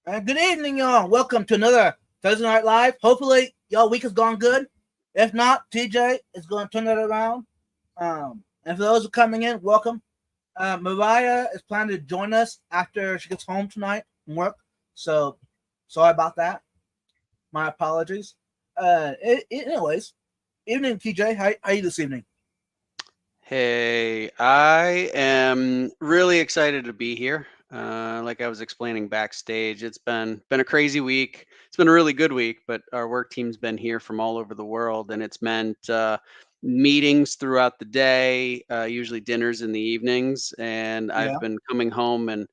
Good evening, y'all. Welcome to another Thursday Night Live. Hopefully, y'all week has gone good. If not, TJ is going to turn that around. And for those who are coming in, welcome. Mariah is planning to join us after she gets home tonight from work. So, sorry about that. My apologies. Anyways, evening, TJ. How you this evening? Hey, I am really excited to be here. Like I was explaining backstage, it's been a crazy week. It's been a really good week, but our work team's been here from all over the world, and it's meant meetings throughout the day, usually dinners in the evenings. And I've Yeah. been coming home and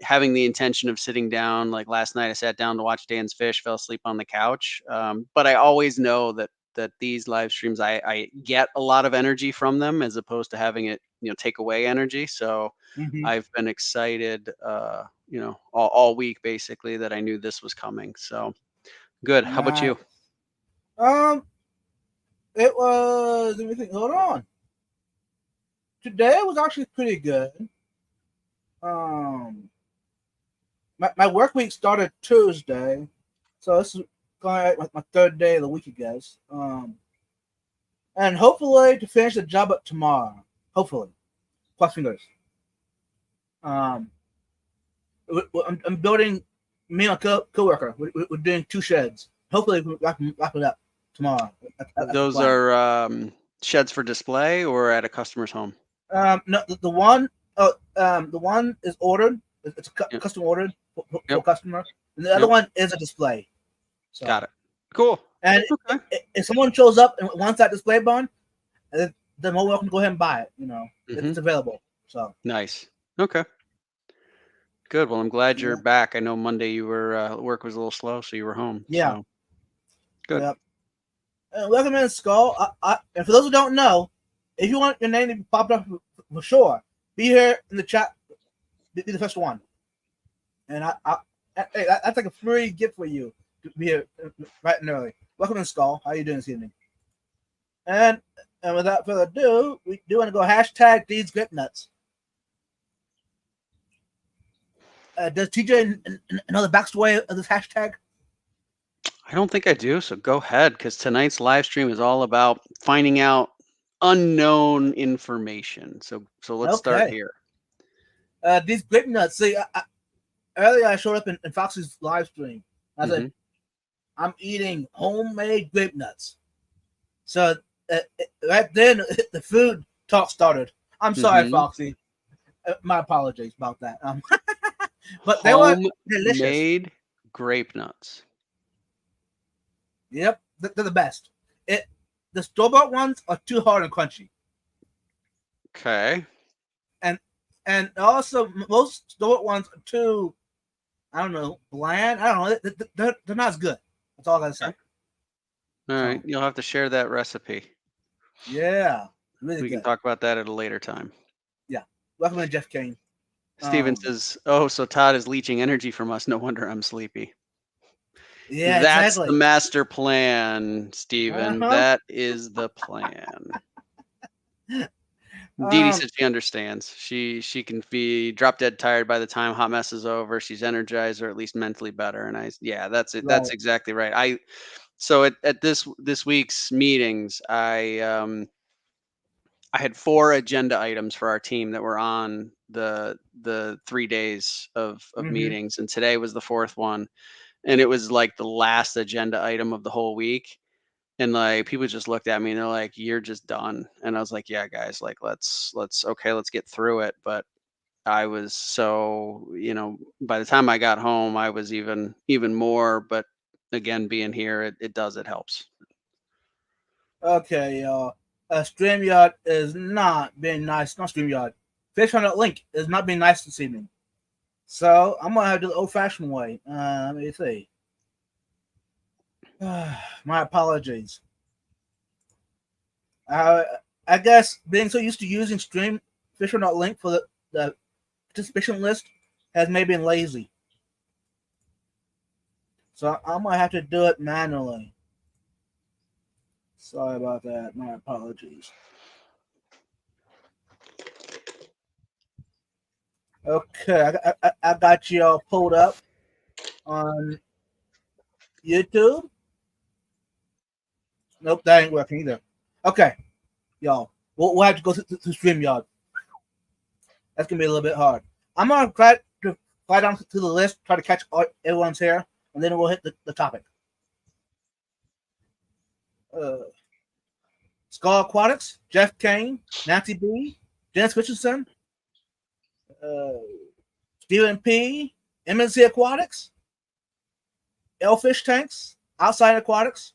having the intention of sitting down. Like last night, I sat down to watch Dan's Fish, fell asleep on the couch. But I always know that these live streams, I get a lot of energy from them as opposed to having it, take away energy. So Mm-hmm. I've been excited, all week basically that I knew this was coming. So good. How about you? Nice. Um, it was. Let me think. Hold on. Today was actually pretty good. Um, my work week started Tuesday, so this is going my third day of the week, I guess. And hopefully to finish the job up tomorrow. Hopefully, cross fingers. Um, I'm building me and a coworker. We're doing two sheds. Hopefully, we can wrap it up tomorrow. That's the Those plan. are sheds for display or at a customer's home? No, the one is ordered. It's a Yep. custom ordered for Yep. a customer, and the other Yep. one is a display. So, Got it. Cool. and Okay. if someone shows up and wants that display bond, they're more welcome to go ahead and buy it. Hmm. It's available. So, Nice. Okay. Good. Well, I'm glad you're yeah, back. I know Monday you were work was a little slow, so you were home. yeah, So good. yeah. Welcome in, Skull. And for those who don't know, if you want your name to be popped up for sure, be here in the chat. Be the first one. And hey, that's like a free gift for you to be here right and early. Welcome in, Skull. How you doing this evening? And and without further ado, we do want to go hashtag these grip nuts. Does TJ know the backstory of this hashtag? I don't think I do, so go ahead because tonight's live stream is all about finding out unknown information. So let's start Okay. here. These grape nuts. See, earlier I showed up in Fox's live stream. I said, Hmm. I'm eating homemade grape nuts. So right then, the food talk started. I'm sorry, Hmm. Foxy. My apologies about that. But they were delicious. Homemade grape nuts. Yep, they're the best. It The store bought ones are too hard and crunchy, Okay. and also most store bought ones are too, I don't know, bland. I don't know. They're not as good. That's all I gotta say. Okay. All right. So You'll have to share that recipe. yeah, really We can good. talk about that at a later time. Yeah, recommend Jeff Kane. Steven Um, says, "Oh, so Todd is leeching energy from us. No wonder I'm sleepy." yeah, That's the exactly. master plan, Uh Steven. huh. That is the plan. Dee Dee Um, says she understands. She can be drop dead tired by the time hot mess is over. She's energized or at least mentally better. And yeah, that's it. That's right. exactly right. At this week's meetings, I had four agenda items for our team that were on the 3 days of Mm-hmm. meetings, and today was the fourth one, and it was like the last agenda item of the whole week. And like people just looked at me and they're like, "You're just done." And I was like, "Yeah, guys, like let's get through it." But I was so, by the time I got home, I was even more. But again, being here, it helps. Okay, y'all. StreamYard is not being nice. Not StreamYard. Fish on that link is not being nice this evening. So I'm gonna have to do the old-fashioned way. Let me see. My apologies. Uh, I guess being so used to using Stream Fish on that link for the participation list has made me lazy. So I'm gonna have to do it manually. Sorry about that. My apologies. Okay, I got you all pulled up. on YouTube. Nope, that ain't working either. Okay, y'all. We'll have to go to StreamYard. That's gonna be a little bit hard. I'm gonna try to fly down to the list, try to catch everyone's here, and then we'll hit the topic. Skull Aquatics, Jeff Kane, Nancy B, Dennis Richardson, Stephen P, MNC Aquatics, Elfish Tanks, Outside Aquatics,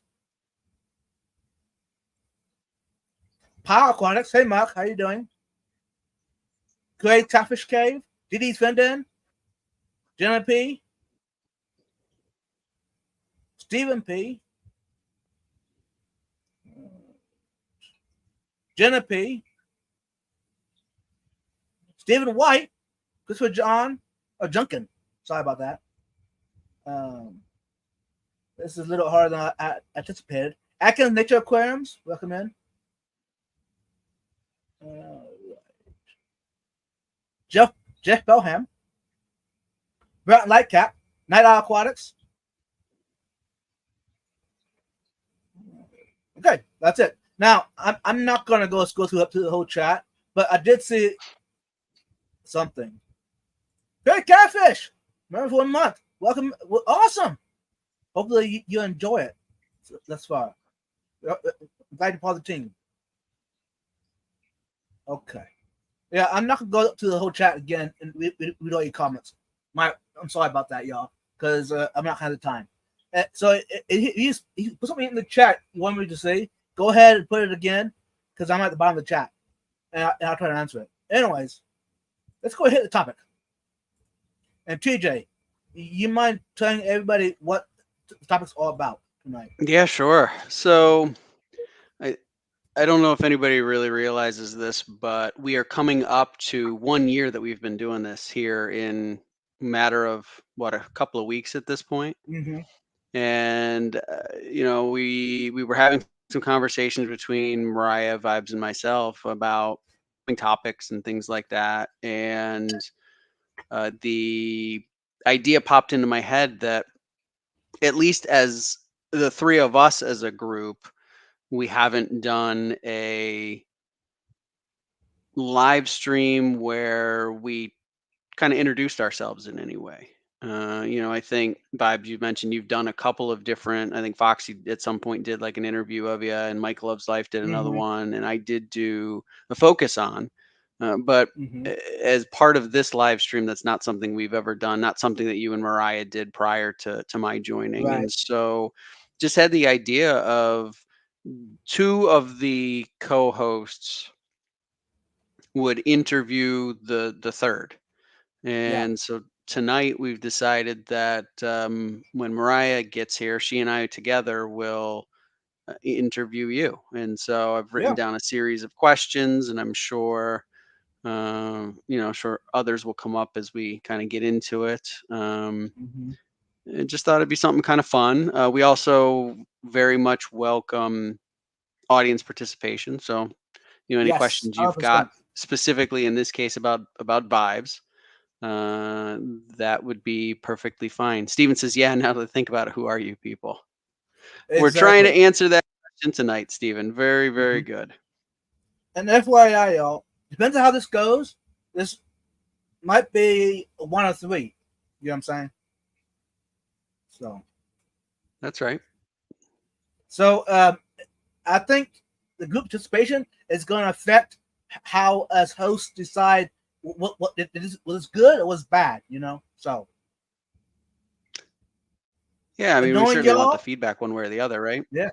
Power Aquatics. Hey Mark, how you doing? Great Catfish Cave, Diddy's Fendon, Jenna P, Stephen P, Jenna P, Stephen White, Christopher John, or Junkin. Sorry about that. This is a little harder than I anticipated. Atkins Nature Aquariums, welcome in. Jeff Belham, Brett Lightcap, Night Owl Aquatics. Okay, that's it. Now I'm not gonna go through up to the whole chat, but I did see something. Great Catfish, remember for 1 month. Welcome, awesome. Hopefully you enjoy it thus far. Glad you're part of the team. Okay. Yeah, I'm not gonna go up to the whole chat again and read all your comments. I'm sorry about that, y'all, because I'm not gonna have the time. So he put something in the chat you want me to say. Go ahead and put it again, because I'm at the bottom of the chat, and I'll try to answer it. Anyways, let's go ahead and hit the topic. And TJ, you mind telling everybody what the topic's all about tonight? Yeah, sure. So I don't know if anybody really realizes this, but we are coming up to 1 year that we've been doing this here in a matter of a couple of weeks at this point. Mm-hmm. And we were having some conversations between Mariah, Vibes, and myself about topics and things like that. And the idea popped into my head that at least as the three of us as a group, we haven't done a live stream where we kind of introduced ourselves in any way. I think, Vibes, you mentioned you've done a couple of different, I think Foxy at some point did like an interview of you, and Mike Loves Life did another one, and I did do a focus on. But as part of this live stream, that's not something we've ever done, not something that you and Mariah did prior to my joining. Right. And so just had the idea of two of the co-hosts would interview the third. And so tonight we've decided that when Mariah gets here, she and I together will interview you. And so I've written down a series of questions, and I'm sure sure others will come up as we kind of get into it. I just thought it'd be something kind of fun. We also very much welcome audience participation. So, any questions you've 100%. got specifically in this case about Vibes, that would be perfectly fine. Steven says, yeah, now that I think about it, who are you people? Exactly. We're trying to answer that question tonight, Steven. Very, very good. And FYI, y'all, depends on how this goes. This might be 1 or 3. You know what I'm saying? So that's right. So I think the group participation is going to affect how us hosts decide what was good or was bad. So yeah, I mean, we certainly want the feedback one way or the other, right? Yeah.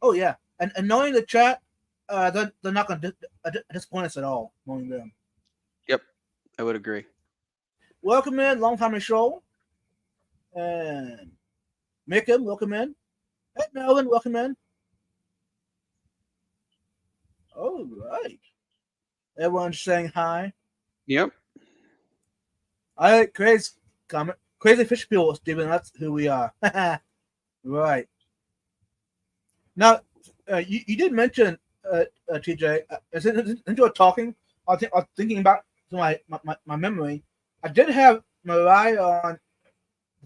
Oh yeah, and knowing the chat, they're not going to disappoint us at all. Knowing them. Yep, I would agree. Welcome in, long time in the show, and Mickham, welcome in. Hey, Melvin, welcome in. All right. Everyone's saying hi. Yep. I like Crazy comment. Crazy Fish People, Steven. That's who we are. Right. Now, you did mention, TJ, as you were talking, I was thinking back to my memory. I did have Mariah on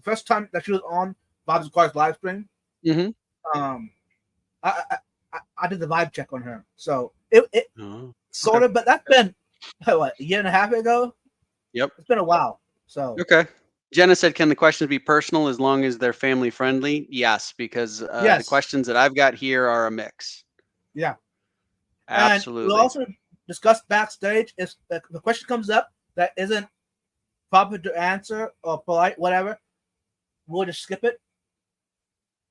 the first time that she was on Bob's Cars live stream, Mm-hmm. I did the vibe check on her. So it Oh, sort of, but that's been what, a year and a half ago. yep. It's been a while. So Okay. Jenna said, "Can the questions be personal as long as they're family friendly?" Yes, because the yes, questions that I've got here are a mix. yeah. And we'll Absolutely. also discuss backstage if the question comes up that isn't proper to answer or polite, whatever, we'll just skip it.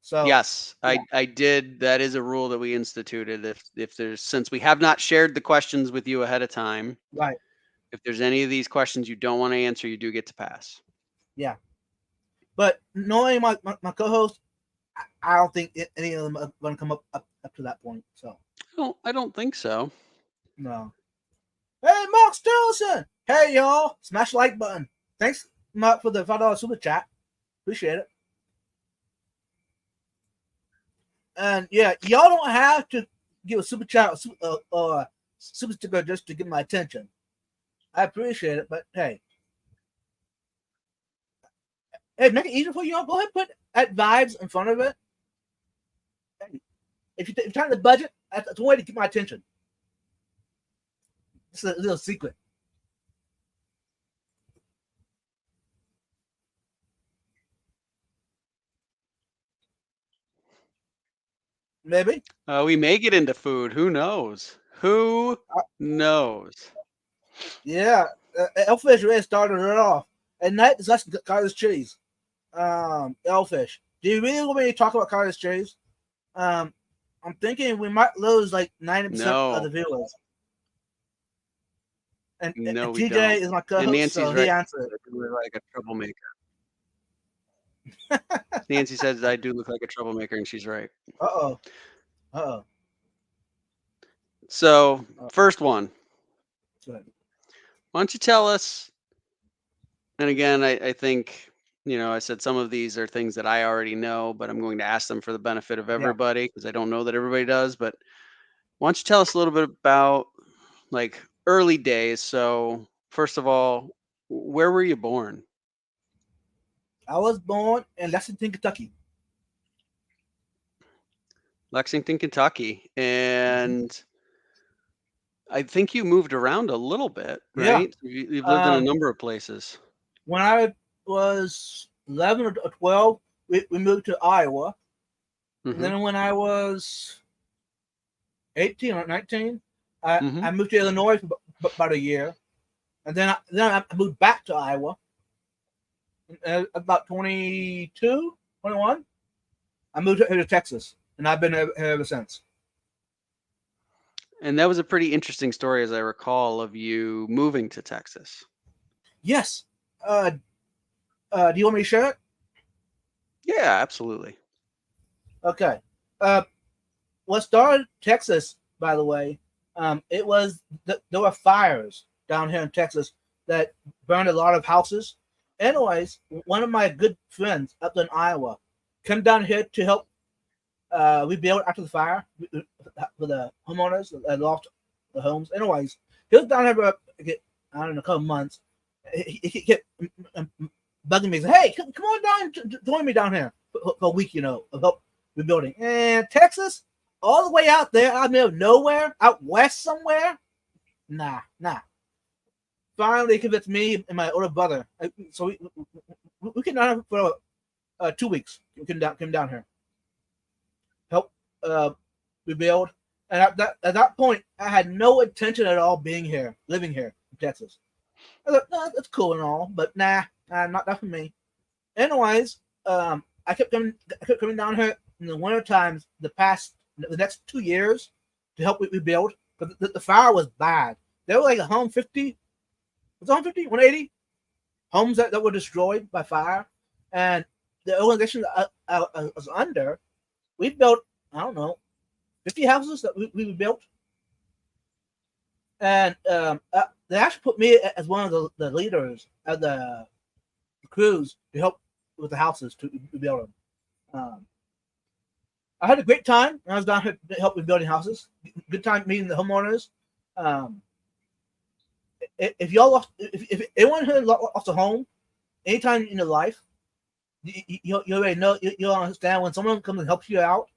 So Yes, yeah. I did. That is a rule that we instituted. If there's, since we have not shared the questions with you ahead of time, Right. if there's any of these questions you don't want to answer, you do get to pass. Yeah. But knowing my co-host, I don't think any of them are going to come up to that point. So I don't think so. no. Hey, Mark Stilson. Hey, y'all. Smash the like button. Thanks, Mark, for the $5 super chat. Appreciate it. And yeah, y'all don't have to give a super chat or super sticker just to get my attention. I appreciate it, but hey, make it easier for you all. Go ahead and put at vibes in front of it. If you're trying to budget, that's one way to get my attention. It's a little secret. Maybe. We may get into food. Who knows? Who knows? Yeah. Elfish really started it off. At night, discussing cottage cheese. Elfish. Do you really want me to talk about cottage cheese? I'm thinking we might lose like 90% of the viewers. And, No, and we TJ don't. is my co-host, And Nancy's so right. he answered. I do look like a troublemaker. Nancy says I do look like a troublemaker, and she's right. Uh-oh. So, first one. Good. Why don't you tell us? And again, I think, I said some of these are things that I already know, but I'm going to ask them for the benefit of everybody because I don't know that everybody does. But why don't you tell us a little bit about like early days? So, first of all, where were you born? I was born in Lexington, Kentucky. Lexington, Kentucky. And I think you moved around a little bit, right? Yeah. You've lived in a number of places. When I was 11 or 12, we moved to Iowa. Mhm. And then when I was 18 or 19, I moved to Illinois for about a year. And then I moved back to Iowa. About 22, 21, I moved here to Texas. And I've been here ever since. And that was a pretty interesting story, as I recall, of you moving to Texas. Yes. Do you want me to share it? Yeah, absolutely. Okay. What started Texas, by the way, it was there were fires down here in Texas that burned a lot of houses. Anyways, one of my good friends up in Iowa came down here to help rebuild after the fire for the homeowners that lost the homes. Anyways, he was down here for I don't know, a couple months. He kept bugging me. He said, "Hey, come on down, join me down here for a week, of help rebuilding." And Texas, all the way out there, out in the middle of nowhere, out west somewhere. Nah. Finally, convinced me and my older brother. So we came down here for 2 weeks. We came down here, help rebuild. And at that point, I had no intention at all being here, living here in Texas. I thought, no, that's cool and all, but nah, not for me. Anyways, I kept coming down here in the winter times the next 2 years to help rebuild. But the fire was bad. There were like 150, 180 homes that were destroyed by fire. And the organization I was under, we built, I don't know, 50 houses that we built. And they actually put me as one of the leaders of the crews to help with the houses to rebuild them. I had a great time when I was down here to help with building houses. Good time meeting the homeowners. If y'all lost, if anyone here lost a home, anytime in your life, you already know, you understand when someone comes and helps you out,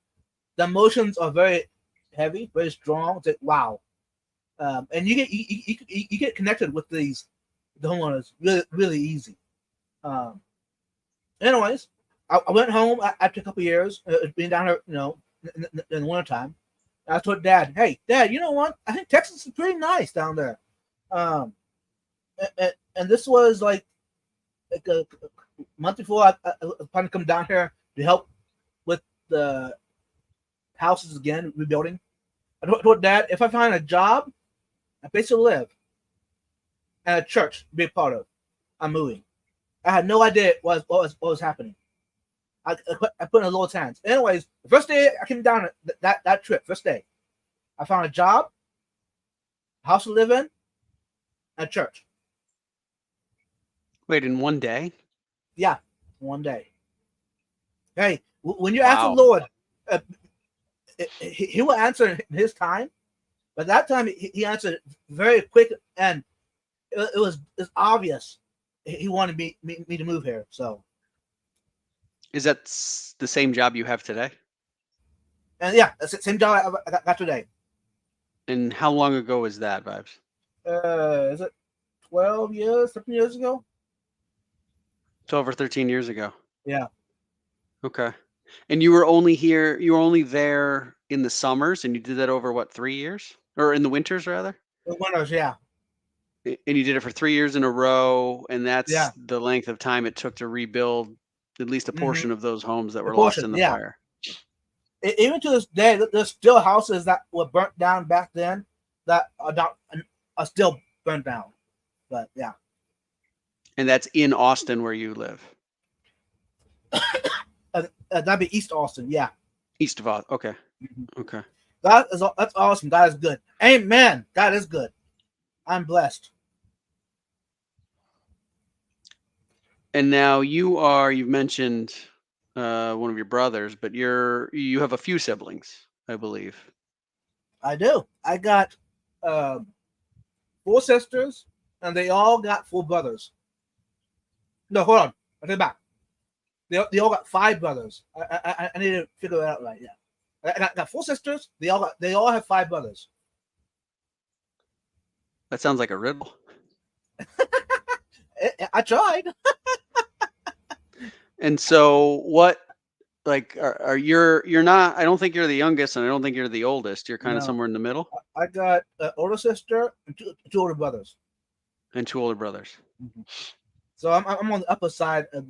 the emotions are very heavy, very strong. It's like, wow. And you get connected with the homeowners really easy. Um, anyways, I went home after a couple of years, being down here, in the wintertime. I told Dad, "Hey, Dad, you know what? I think Texas is pretty nice down there." Um, and this was like a month before I was planning to come down here to help with the houses again, rebuilding. I told Dad, if I find a job, a place to live, and a church to be a part of, I'm moving. I had no idea what was happening. I put in the Lord's hands. Anyways, the first day I came down that trip, first day, I found a job, house to live in, and a church. Wait, in one day? Yeah, one day. Hey, when you ask the Wow. Lord, He will answer in His time. But that time he answered very quick, and it's obvious he wanted me to move here. So, Is that the same job you have today? and yeah, that's the same job I got today. And how long ago was that, Vibes? Is it 12 years, 13 years ago? 12 or 13 years ago. Yeah. Okay. And you were only there in the summers, and you did that over what, 3 years? Or in the winters rather? The winters, yeah. And you did it for 3 years in a row, and that's Yeah. the length of time it took to rebuild at least a portion of those homes that The were lost in portion, the yeah. fire. Even to this day, there's still houses that were burnt down back then that are still burnt down. But yeah. And that's in Austin where you live. That'd be East Austin, yeah. East of Austin. Okay. Mhm. Okay. That's awesome. God is good. Amen. God is good. I'm blessed. And now you've mentioned one of your brothers, but you have a few siblings, I believe. I do. I got 4 sisters, and they all got 4 brothers. No, hold on. I take it back. They all got 5 brothers. I need to figure that out right. Yeah, I got 4 sisters. They all have 5 brothers. That sounds like a riddle. I tried. And so what, like, are you're not, I don't think you're the youngest, and I don't think you're the oldest. You're kind of No. somewhere in the middle, I got an older sister and 2 older brothers. and 2 older brothers. So I'm on the upper side of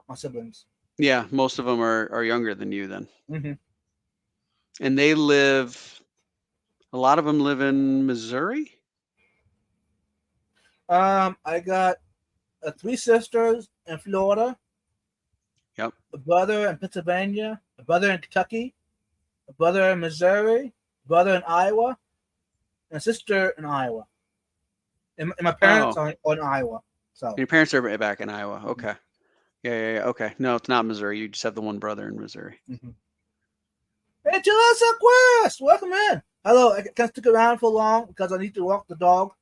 my siblings. Yeah, most of them are younger than you then. Mm-hmm. And a lot of them live in Missouri? I got 3 sisters in Florida. Yep. A brother in Pennsylvania. A brother in Kentucky. A brother in Missouri. A brother in Iowa. And a sister in Iowa. And my parents are in Iowa. So And your parents are back in Iowa. Okay. Yeah. Okay. No, it's not Missouri. You just have the one brother in Missouri. Mm-hmm. Hey, Jalissa Quest, welcome in. Hello, I can't stick around for long because I need to walk the dog.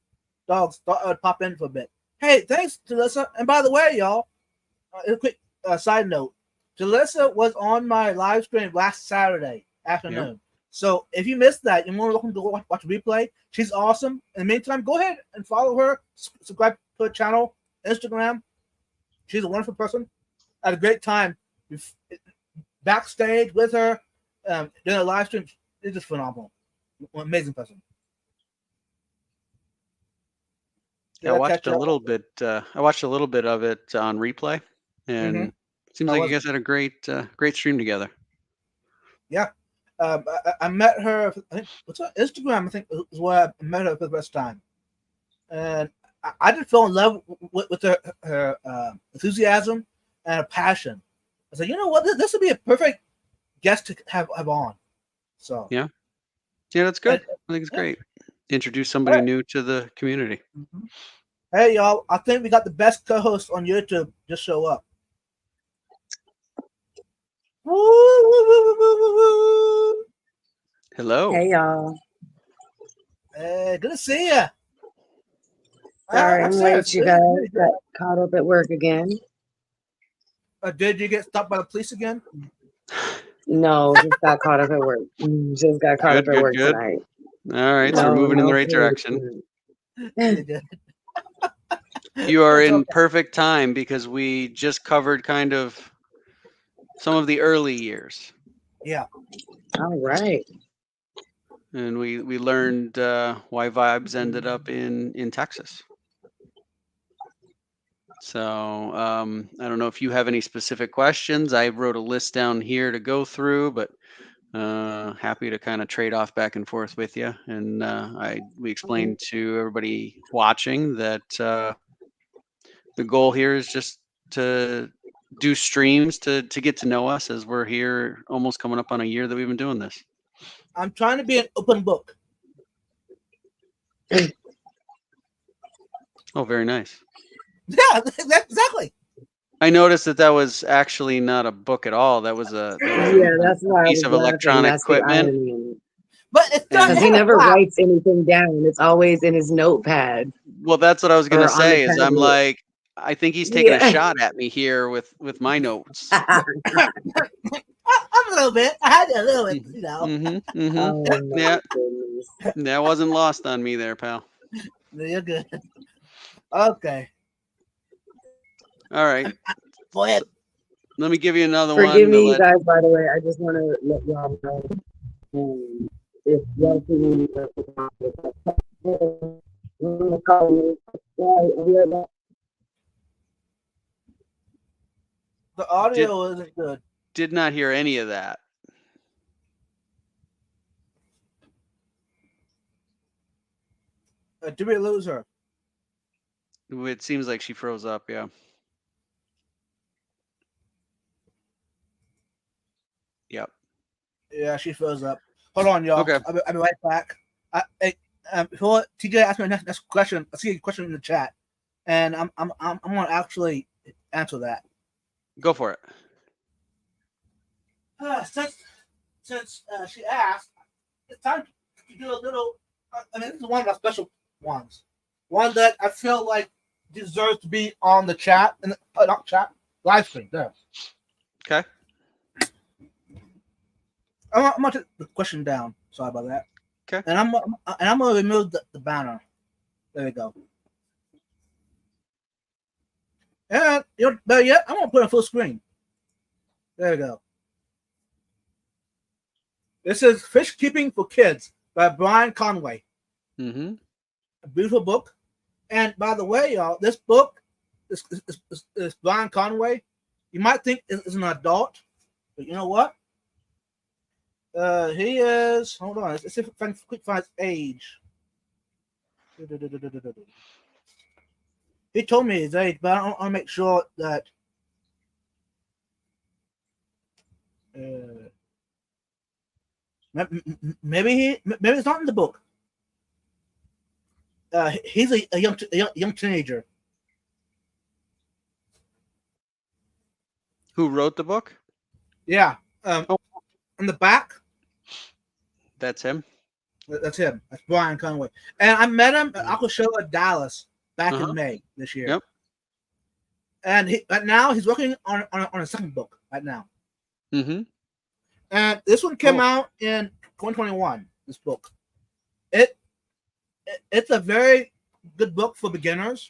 Dogs thought I would pop in for a bit. Hey, thanks, Jalissa. And by the way, y'all, a quick side note. Jalissa was on my live stream last Saturday afternoon. Yep. So if you missed that, you're more welcome to go watch the replay. She's awesome. In the meantime, go ahead and follow her. Subscribe to her channel, Instagram. She's a wonderful person. I had a great time backstage with her. Doing a live stream. It's just phenomenal. Amazing person. Yeah, I watched a little bit of it on replay, and seems like you guys had a great stream together. Yeah. I met her, I think, what's her Instagram, I think, is where I met her for the first time. And I just fell in love with her enthusiasm and her passion. I said, you know what, this would be a perfect guest to have on. So yeah, that's good. I think it's great. Introduce somebody new to the community. Mm-hmm. Hey, y'all, I think we got the best co-host on YouTube. Just show up. Hello. Hey, y'all. Hey, good to see you. Sorry, I'm late, you guys. Got caught up at work again. Did you get stopped by the police again? No, just got caught up at work. Just got caught up at work Good. tonight. All right, so we're moving in the right direction. You are in perfect time because we just covered kind of some of the early years. Yeah. All right. And we learned why Vibes ended up in Texas. So I don't know if you have any specific questions. I wrote a list down here to go through, but happy to kind of trade off back and forth with you. And we explained to everybody watching that the goal here is just to do streams to get to know us, as we're here almost coming up on a year that we've been doing this. I'm trying to be an open book. Oh, very nice. Yeah, exactly. I noticed that was actually not a book at all. That was a that's why piece of electronic equipment. But it's not because he never writes anything down. It's always in his notepad. Well, that's what I was going to say. Is I'm tablet. like, I think he's taking a shot at me here with my notes. I'm a little bit. I had a little bit, you know. Oh, Yeah, goodness. that wasn't lost on me there, pal. You're good. Okay. All right. Go ahead. Let me give you another Forgive one. me, you guys, by the way. I just want to let y'all know if y'all see me, The audio isn't good. Did not hear any of that. Did we lose her? It seems like she froze up. Yeah. Yep. Yeah, she froze up. Hold on, y'all. Okay. I'll be right back. Before TJ asked me the next question, I see a question in the chat, and I'm gonna actually answer that. Go for it. Since she asked, it's time to do a little. This is one of our special ones. One that I feel like deserves to be on the chat and not chat live stream. There. Okay. I'm gonna take the question down. Sorry about that. Okay. And I'm gonna remove the banner. There we go. And better yet, I'm gonna put it on full screen. There we go. This is Fish Keeping for Kids by Brian Conway. Mm-hmm. A beautiful book. And by the way, y'all, this book is Brian Conway. You might think it's an adult, but you know what? He is. Hold on. Let's see if I can quick find his age. He told me his age, but I want to make sure that. Maybe it's not in the book. He's a young teenager. Who wrote the book? Yeah. In the back. That's him. That's him. That's Brian Conway. And I met him at Aquashow Dallas back in May this year. Yep. And right now he's working on a second book right now. Mm-hmm. And this one came out in 2021. This book, it's a very good book for beginners.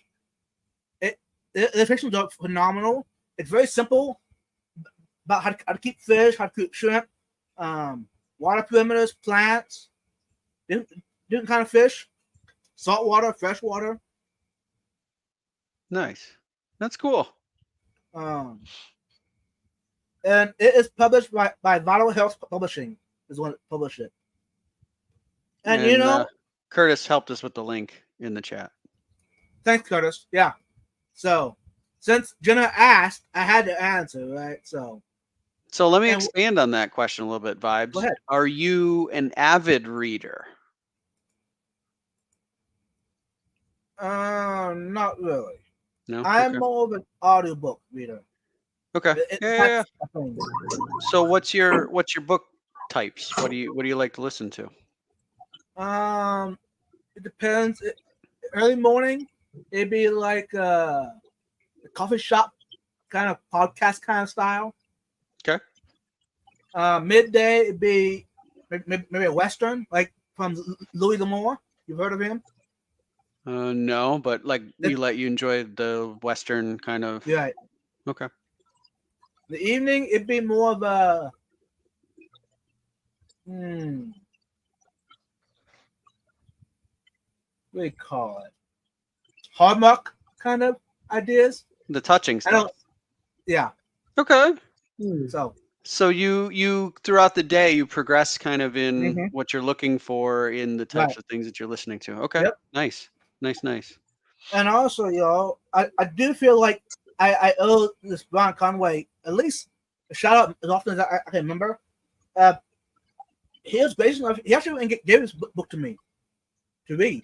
The illustrations are phenomenal. It's very simple about how to keep fish, how to keep shrimp, water perimeters, plants, different kind of fish, salt water, fresh water. Nice. That's cool. And it is published by Vital Health Publishing. Is one that published it. And you know, Curtis helped us with the link in the chat. Thanks, Curtis. Yeah. So since Jenna asked, I had to answer, right? So let me expand on that question a little bit, Vibes. Go ahead. Are you an avid reader? Not really. No. I'm more of an audiobook reader. Okay. Yeah. So what's your book types? What do you like to listen to? It depends. Early morning, it'd be like a coffee shop kind of podcast kind of style. Okay. Midday it'd be maybe a western, like from Louis L'Amour. You've heard of him? No, but like you enjoy the Western kind of. Yeah. Right. Okay. The evening it'd be more of a what do you call it? Hallmark kind of ideas. The touching stuff. Yeah. Okay. So you throughout the day you progress kind of in Mhm. what you're looking for in the types Right. of things that you're listening to. Okay. Yep. Nice. And also, y'all, I do feel like I owe this Brian Conway at least a shout out as often as I can remember. He was basically he actually gave this book to me to read.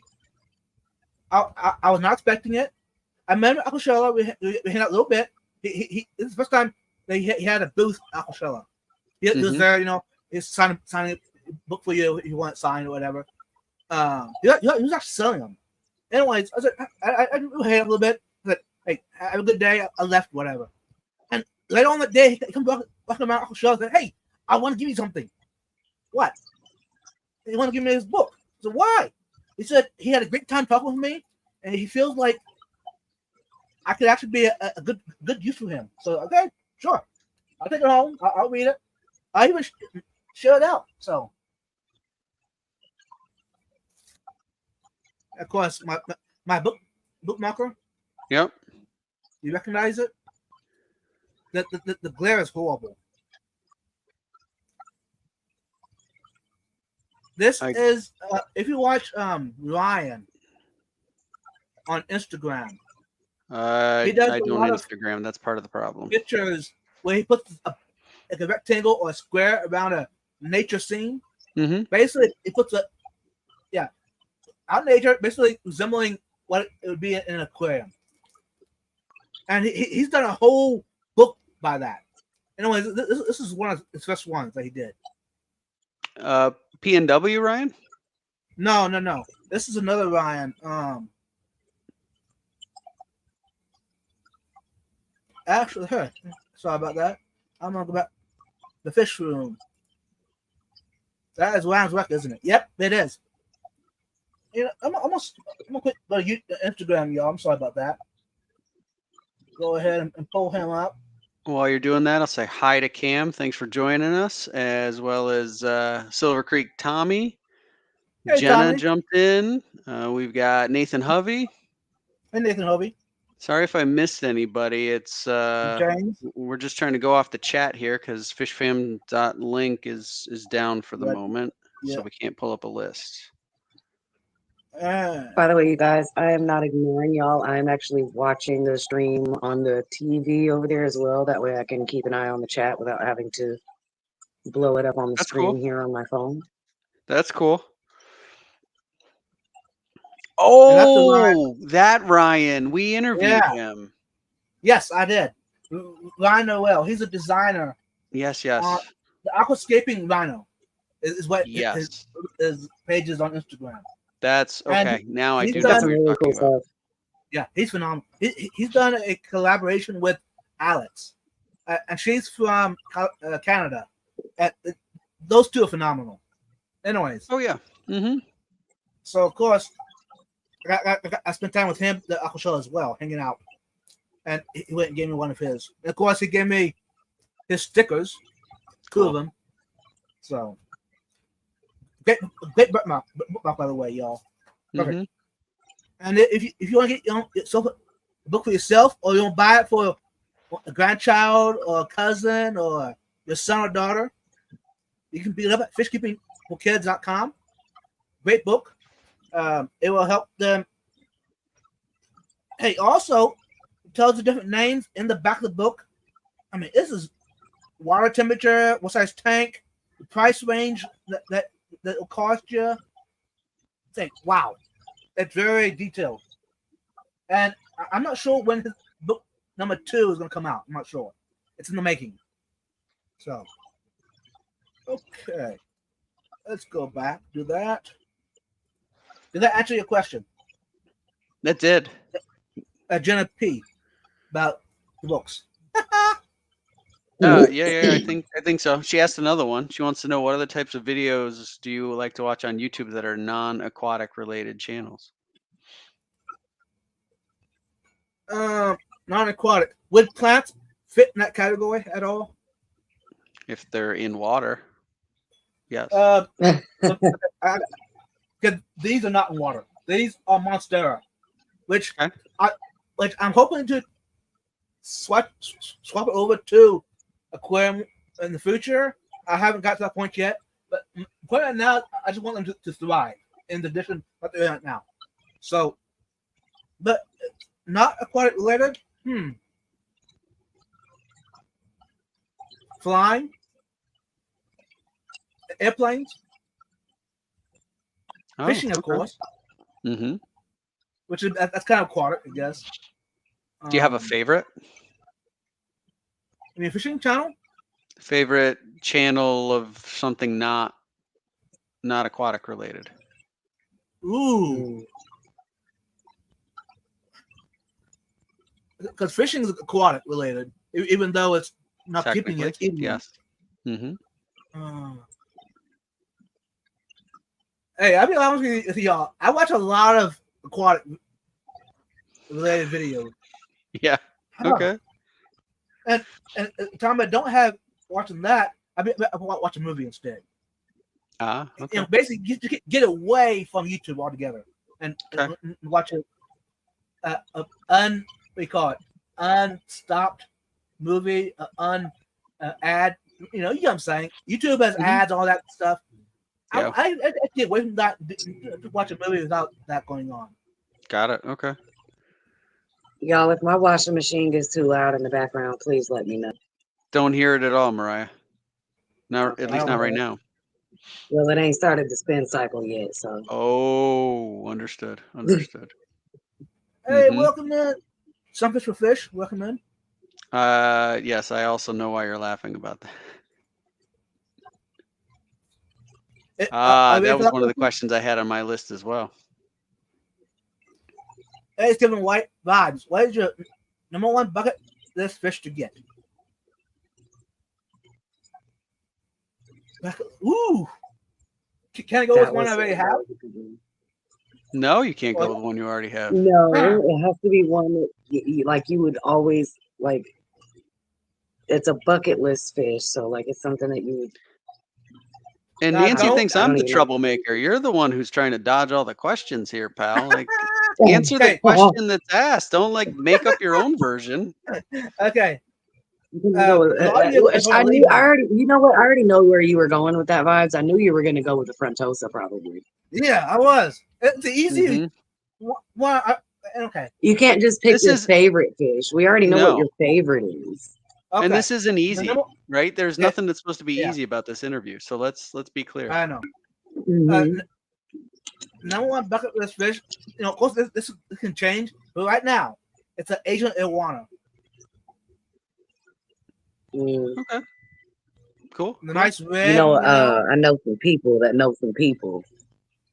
I was not expecting it. I met Uncle Shella. We hit out a little bit. He this is the first time that he had a booth at Uncle Shella. He was there, you know, he's signing a book for you if you want it signed or whatever. He was actually selling them. Anyways, I was like, I hate it a little bit. But hey, have a good day. I left, whatever. And later on that day, he comes walking around Uncle Shella and said, "Hey, I want to give you something." What? He want to give me his book. So why? He said he had a great time talking with me, and he feels like I could actually be a good use for him. So okay, sure, I'll take it home. I'll read it. I even share it out. So of course, my bookmarker. Yep. You recognize it? The glare is horrible. This is if you watch Ryan on Instagram. I don't Instagram. That's part of the problem. Pictures where he puts a rectangle or a square around a nature scene. Mm-hmm. Basically, he puts out nature, basically resembling what it would be in an aquarium. And he's done a whole book by that. Anyways, this is one of his first ones that he did. PNW Ryan? No. This is another Ryan. Actually, sorry about that. I'm gonna go back. The Fish Room. That is Ryan's work, isn't it? Yep, it is. You know, I'm gonna quit Instagram, y'all. I'm sorry about that. Go ahead and pull him up. While you're doing that, I'll say hi to Cam. Thanks for joining us, as well as Silver Creek Tommy. Hey, Jenna Tommy. jumped in. We've got Nathan Hovey. Hey, Nathan Hovey. Sorry if I missed anybody. It's James. We're just trying to go off the chat here because fishfam.link is down for the moment, so we can't pull up a list. By the way, you guys, I am not ignoring y'all. I'm actually watching the stream on the TV over there as well. That way I can keep an eye on the chat without having to blow it up on the screen here on my phone. That's cool. Oh, that Ryan. We interviewed him. Yes, I did. Ryan Noel. He's a designer. Yes. The Aquascaping Rhino is what his page is on Instagram. That's okay. And now I do know what you're talking about. Yeah, he's phenomenal. He's done a collaboration with Alex, and she's from Canada. Those two are phenomenal. Anyways. Oh yeah. Mm-hmm. So of course, I spent time with him, the Uncle Shella as well, hanging out, and he went and gave me one of his. And of course, he gave me his stickers, two of them. So. Great bookmark, by the way, y'all. Perfect. Mm-hmm. And if you want to get yourself a book for yourself, or you want to buy it for a grandchild or a cousin or your son or daughter, you can pick it up at fishkeepingforkids.com. Great book. It will help them. Hey, also it tells the different names in the back of the book. I mean, this is water temperature, what size tank, the price range that will cost you. Think, wow, it's very detailed. And I'm not sure when his book number 2 is going to come out. I'm not sure. It's in the making. So, okay, let's go back. Do that. Did that answer your question? That did. Jenna P. about the books. Yeah. I think so. She asked another one. She wants to know what other types of videos do you like to watch on YouTube that are non-aquatic related channels? Non-aquatic. Would plants fit in that category at all? If they're in water, yes. Because these are not in water. These are Monstera, which Okay. I'm hoping to swap it over to aquarium in the future. I haven't got to that point yet, but right now I just want them to thrive in the addition what they're in now. So, but not aquatic related. Flying, airplanes, fishing, of course. Mm-hmm. Which is that's kind of aquatic, I guess. Do you have a favorite? I mean, fishing channel. Favorite channel of something not aquatic related? Ooh. Because fishing is aquatic related, even though it's not keeping it. Yes. Mm-hmm. Hey, I'll be honest with y'all. I watch a lot of aquatic related videos. Yeah. Okay. And time I don't have watching that, I watch a movie instead. Okay. You know, basically get away from YouTube altogether and watch unstopped movie, ad. You know what I'm saying? YouTube has ads, all that stuff. Yeah. I get away from that to watch a movie without that going on. Got it. Okay. Y'all, if my washing machine gets too loud in the background, please let me know. Don't hear it at all, Mariah. No, at least not right now. Well, it ain't started the spin cycle yet, so. Oh, understood. Hey, welcome in. Sunfish for Fish. Welcome in. Yes, I also know why you're laughing about that. That was one of the questions I had on my list as well. Hey, it's giving white vibes. What is your number one bucket list fish to get? Ooh. Can I go with one I already have? No, you can't go with one you already have. No, it has to be one that you would always like. It's a bucket list fish, so like it's something that you would. And Nancy thinks I'm the troublemaker. You're the one who's trying to dodge all the questions here, pal. Like, answer the question that's asked. Don't make up your own version. Okay. I already, you know what? I already know where you were going with that vibes. I knew you were going to go with the Frontosa, probably. Yeah, I was. It's easy. One. Okay. You can't just pick your favorite fish. We already know what your favorite is. Okay. And this isn't easy, right? There's nothing that's supposed to be easy about this interview. So let's be clear. I know. Number one bucket list fish. You know, of course, this can change, but right now, it's an Asian arowana. Okay. Cool. The nice red. You know, I know some people that know some people.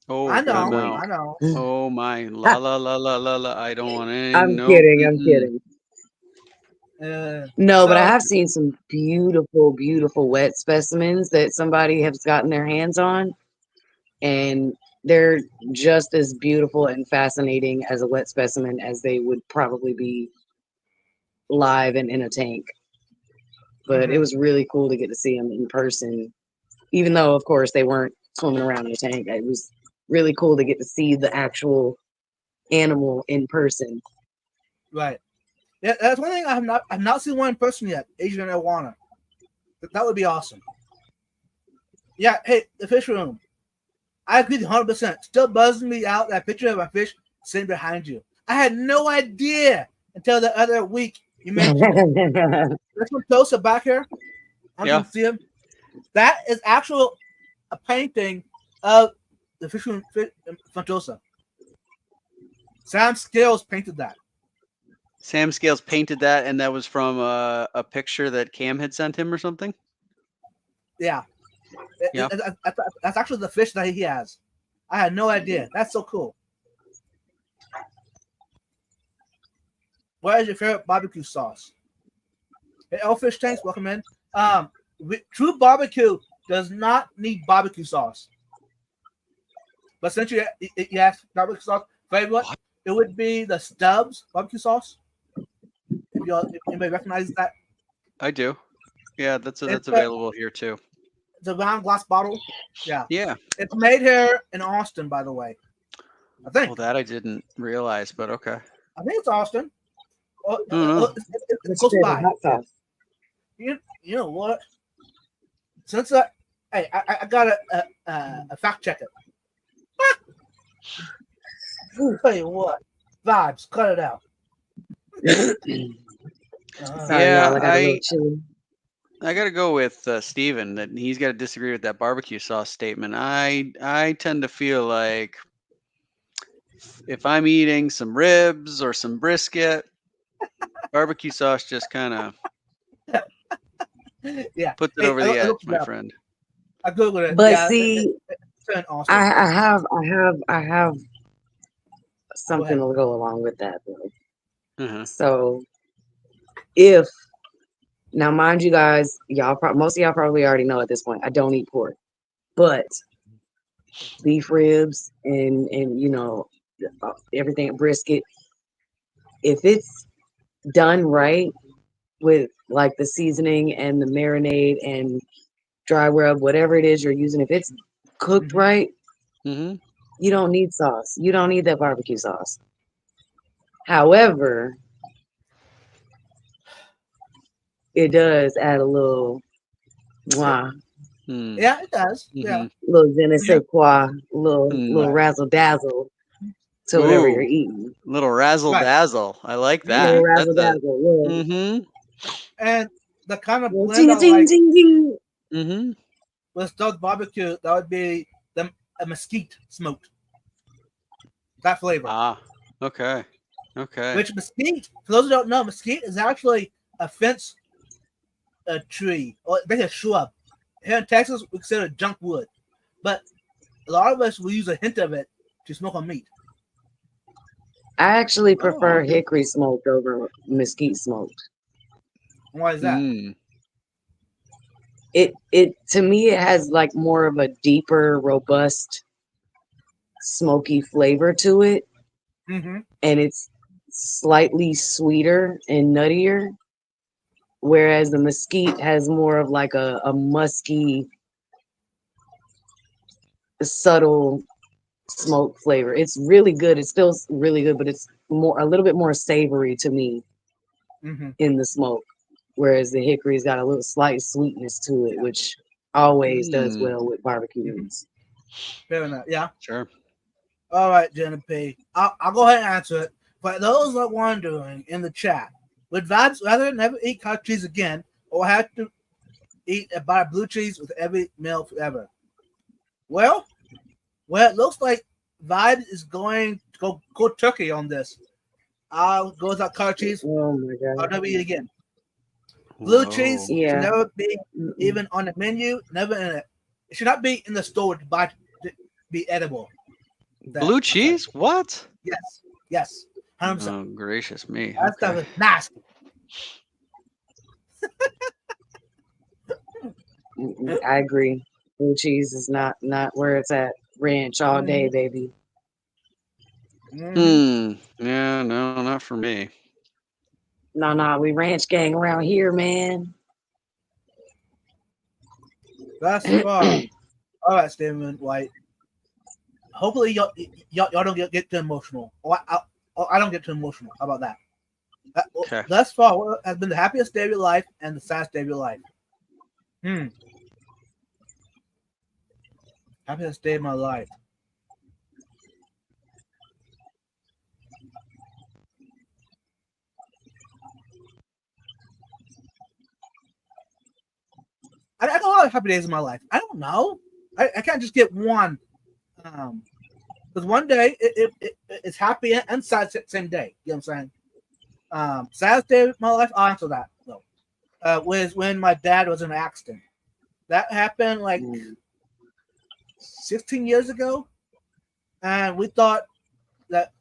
Oh, I know. Oh my, la. I don't want any. I'm kidding. No, but I have seen some beautiful wet specimens that somebody has gotten their hands on, and they're just as beautiful and fascinating as a wet specimen as they would probably be live and in a tank. But it was really cool to get to see them in person, even though, of course, they weren't swimming around in the tank. It was really cool to get to see the actual animal in person. Right. Yeah, that's one thing I've not seen one in person yet. Asian arowana. That would be awesome. Yeah. Hey, the fish room. I agree 100%. Still buzzing me out that picture of my fish sitting behind you. I had no idea until the other week you mentioned it. This one closer back here. I can see him. That is actual a painting of the fish room Frontosa. Sam Scales painted that. Sam Scales painted that, and that was from a picture that Cam had sent him or something? Yeah. That's actually the fish that he has. I had no idea. That's so cool. What is your favorite barbecue sauce? Hey, Elfish Tanks, welcome in. True barbecue does not need barbecue sauce. But since you asked barbecue sauce, favorite, What? it would be the Stubbs barbecue sauce. If anybody recognizes that, I do. Yeah, that's It's, available here too. it's a round glass bottle. Yeah, Yeah. it's made here in Austin, by the way. I think. Well, that I didn't realize, but okay. I think it's Austin. It's What's close your by. favorite hot sauce? You know what? Since hey, I got a fact check it. Tell you what, vibes, cut it out. Sorry, Yeah, y'all. I got a little chilly. I got to go with Steven, that he's got to disagree with that barbecue sauce statement. I tend to feel like if I'm eating some ribs or some brisket, barbecue sauce just kind of Yeah, puts it hey, over the edge, looked it my up. friend. I googled it. But Yeah, see, it's in Austin. I have something ahead. to go along with that though. Uh-huh. So if now, mind you guys, most of y'all probably already know at this point, I don't eat pork, but beef ribs and everything brisket, if it's done right with like the seasoning and the marinade and dry rub, whatever it is you're using, if it's cooked Mhm. right, Mm-hmm. you don't need sauce. You don't need that barbecue sauce. However, it does add a little mwah, Mm. Yeah, it does. Yeah. Mm-hmm. little je ne Yeah. sais quoi, little Mm. razzle dazzle to whatever you're Ooh, eating. little razzle Right. dazzle. I like Little that. razzle That's a dazzle, little, mm-hmm. And the kind of little blend ting I ting like ting ting. Mm-hmm. with Stubbs barbecue, that would be a mesquite smoked. That flavor. Ah. Okay. Okay. Which mesquite, for those who don't know, mesquite is actually a fence tree, or basically a shrub. Here in Texas, we consider it junk wood. But a lot of us will use a hint of it to smoke on meat. I actually prefer Oh. hickory smoked over mesquite smoked. Why is that? Mm. It to me it has like more of a deeper, robust, smoky flavor to it, Mm-hmm. and it's slightly sweeter and nuttier. Whereas the mesquite has more of like a musky, subtle smoke flavor. It's really good. It's still really good, but it's a little bit more savory to me Mm-hmm. in the smoke. Whereas the hickory's got a little slight sweetness to it, which always does Mm. well with barbecues. Fair enough. Yeah. Sure. All right, Jenna P. I'll go ahead and answer it. For those that are wondering in the chat, would Vibes rather never eat cottage cheese again or have to eat a bar of blue cheese with every meal forever? Well, it looks like Vibes is going to go turkey on this. I'll go without cottage cheese. Oh my I'll god. never eat again. Blue cheese Whoa. Yeah. should never be Mm-mm. even on the menu. Never in it. It should not be in the store to buy to be edible. Blue cheese? What? Yes. 100%. Oh, gracious me. That stuff Okay. is nasty. I agree. Blue cheese is not where it's at. Ranch all day, baby. Mhm. Yeah, no, not for me. No, we ranch gang around here, man. Thus far. All right, Stephen White. Hopefully, y'all don't get too emotional. I don't get too emotional. How about that? Okay. Thus far, what has been the happiest day of your life and the saddest day of your life? Happiest day of my life. I got a lot of happy days in my life. I don't know. I can't just get one. Because one day it's happy and sad same day. You know what I'm saying? Saddest day of my life. I'll answer that though. Was when my dad was in an accident. That happened like 16 years ago, and we thought that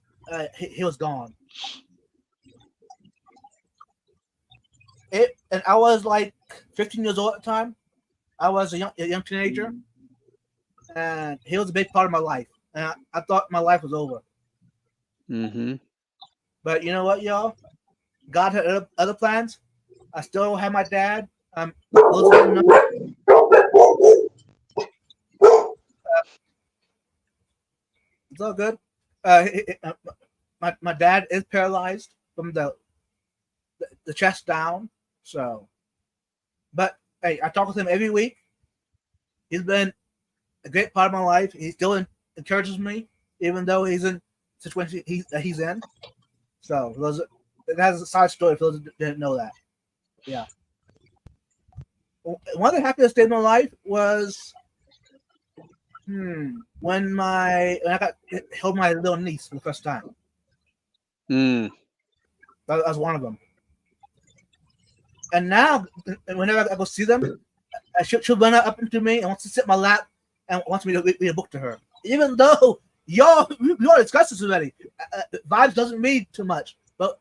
he was gone. and I was like 15 years old at the time. I was a young teenager, and he was a big part of my life. And I thought my life was over. Mm-hmm. But you know what, y'all? God had other plans. I still have my dad. It's all good. My dad is paralyzed from the chest down. So, but hey, I talk with him every week. He's been a great part of my life. He still encourages me, even though he's in the situation he's in. So that's a side story for those who didn't know that. Yeah. One of the happiest days of my life was when I held my little niece for the first time. Mm. That was one of them. And now, whenever I go see them, she'll run up into me and wants to sit in my lap and wants me to read a book to her. Even though we all discussed this already. Vibes doesn't mean too much, but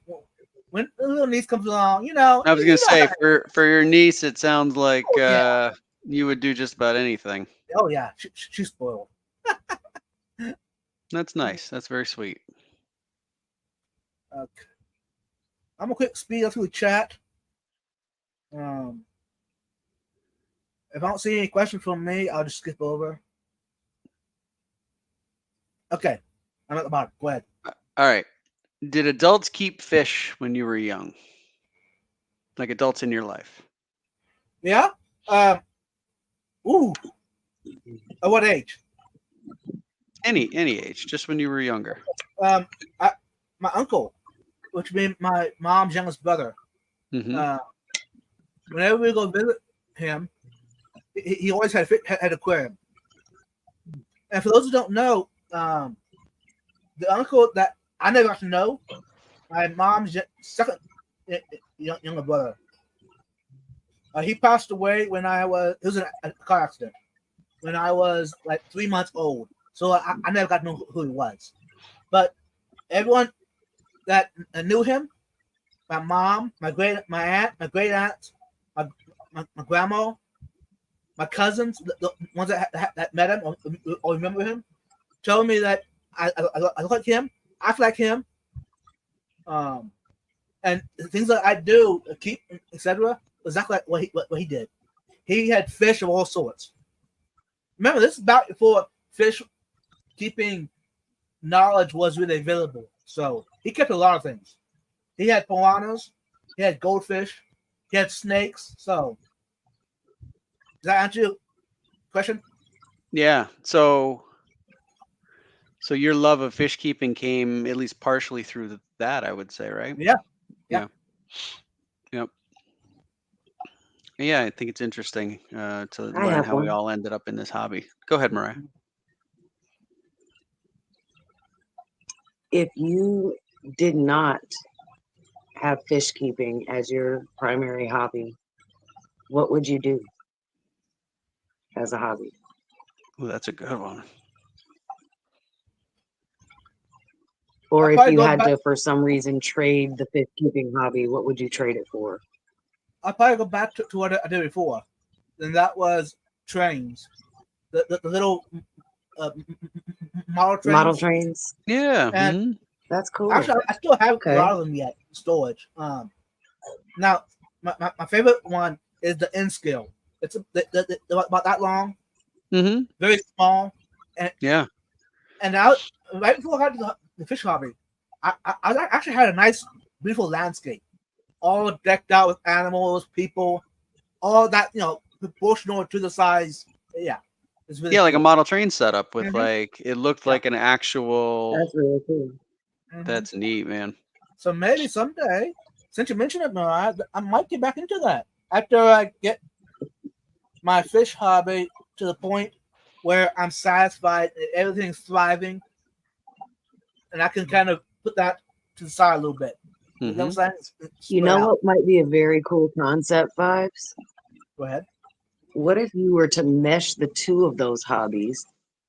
when the little niece comes along, I was gonna say for your niece, it sounds like yeah. you would do just about anything. Oh yeah, she's spoiled. That's nice. That's very sweet. Okay. I'm gonna quick speed up through the chat. If I don't see any questions from me, I'll just skip over. Okay, I'm at the bottom. Go ahead. All right. Did adults keep fish when you were young? Like adults in your life? Yeah. Ooh. At what age? Any age, just when you were younger. My uncle, which means my mom's youngest brother. Mm-hmm. Whenever we go visit him, he always had an aquarium. And for those who don't know, the uncle that I never got to know, my mom's second younger brother. He passed away when it was a car accident when I was like 3 months old. So I never got to know who he was. But everyone that knew him, my mom, my great aunt, my grandma, my cousins, the ones that met him or remember him, told me that I look like him, act like him, and the things that I do, keep, etc., exactly like what he did. He had fish of all sorts. Remember, this is about before fish keeping knowledge was really available. So he kept a lot of things. He had piranhas, he had goldfish, he had snakes. So does that answer your question? Yeah. So your love of fish keeping came at least partially through that, I would say, right? Yeah. Yep. Yeah, I think it's interesting to learn how we all ended up in this hobby. Go ahead, Mariah. If you did not have fish keeping as your primary hobby, what would you do as a hobby? Oh, that's a good one. Or if you had to, for some reason, trade the fish keeping hobby, what would you trade it for? I'll probably go back to what I did before, and that was trains, the little model trains. Model trains. Yeah, and that's cool. Actually, I still have a lot of them yet in storage. Now my favorite one is the N scale. It's about that long, very small, and And right before I got the fish hobby, I actually had a nice, beautiful landscape, all decked out with animals, people, all that, proportional to the size. Yeah. It's really cool. Like a model train setup with it looked like an actual. That's really cool. That's neat, man. So maybe someday, since you mentioned it, Mariah, I might get back into that after I get my fish hobby to the point where I'm satisfied and everything's thriving, and I can kind of put that to the side a little bit. You know what I'm saying? You know what might be a very cool concept, Vibes? Go ahead. What if you were to mesh the two of those hobbies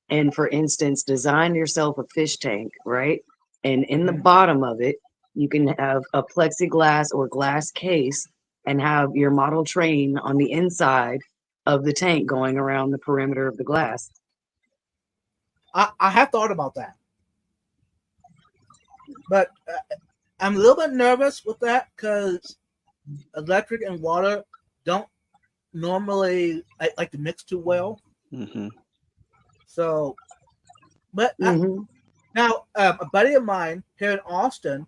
and, for instance, design yourself a fish tank, right? And in the bottom of it, you can have a plexiglass or glass case and have your model train on the inside of the tank going around the perimeter of the glass. I have thought about that, but I'm a little bit nervous with that because electric and water don't normally like to mix too well. Mm-hmm. So, but Mm-hmm. now a buddy of mine here in Austin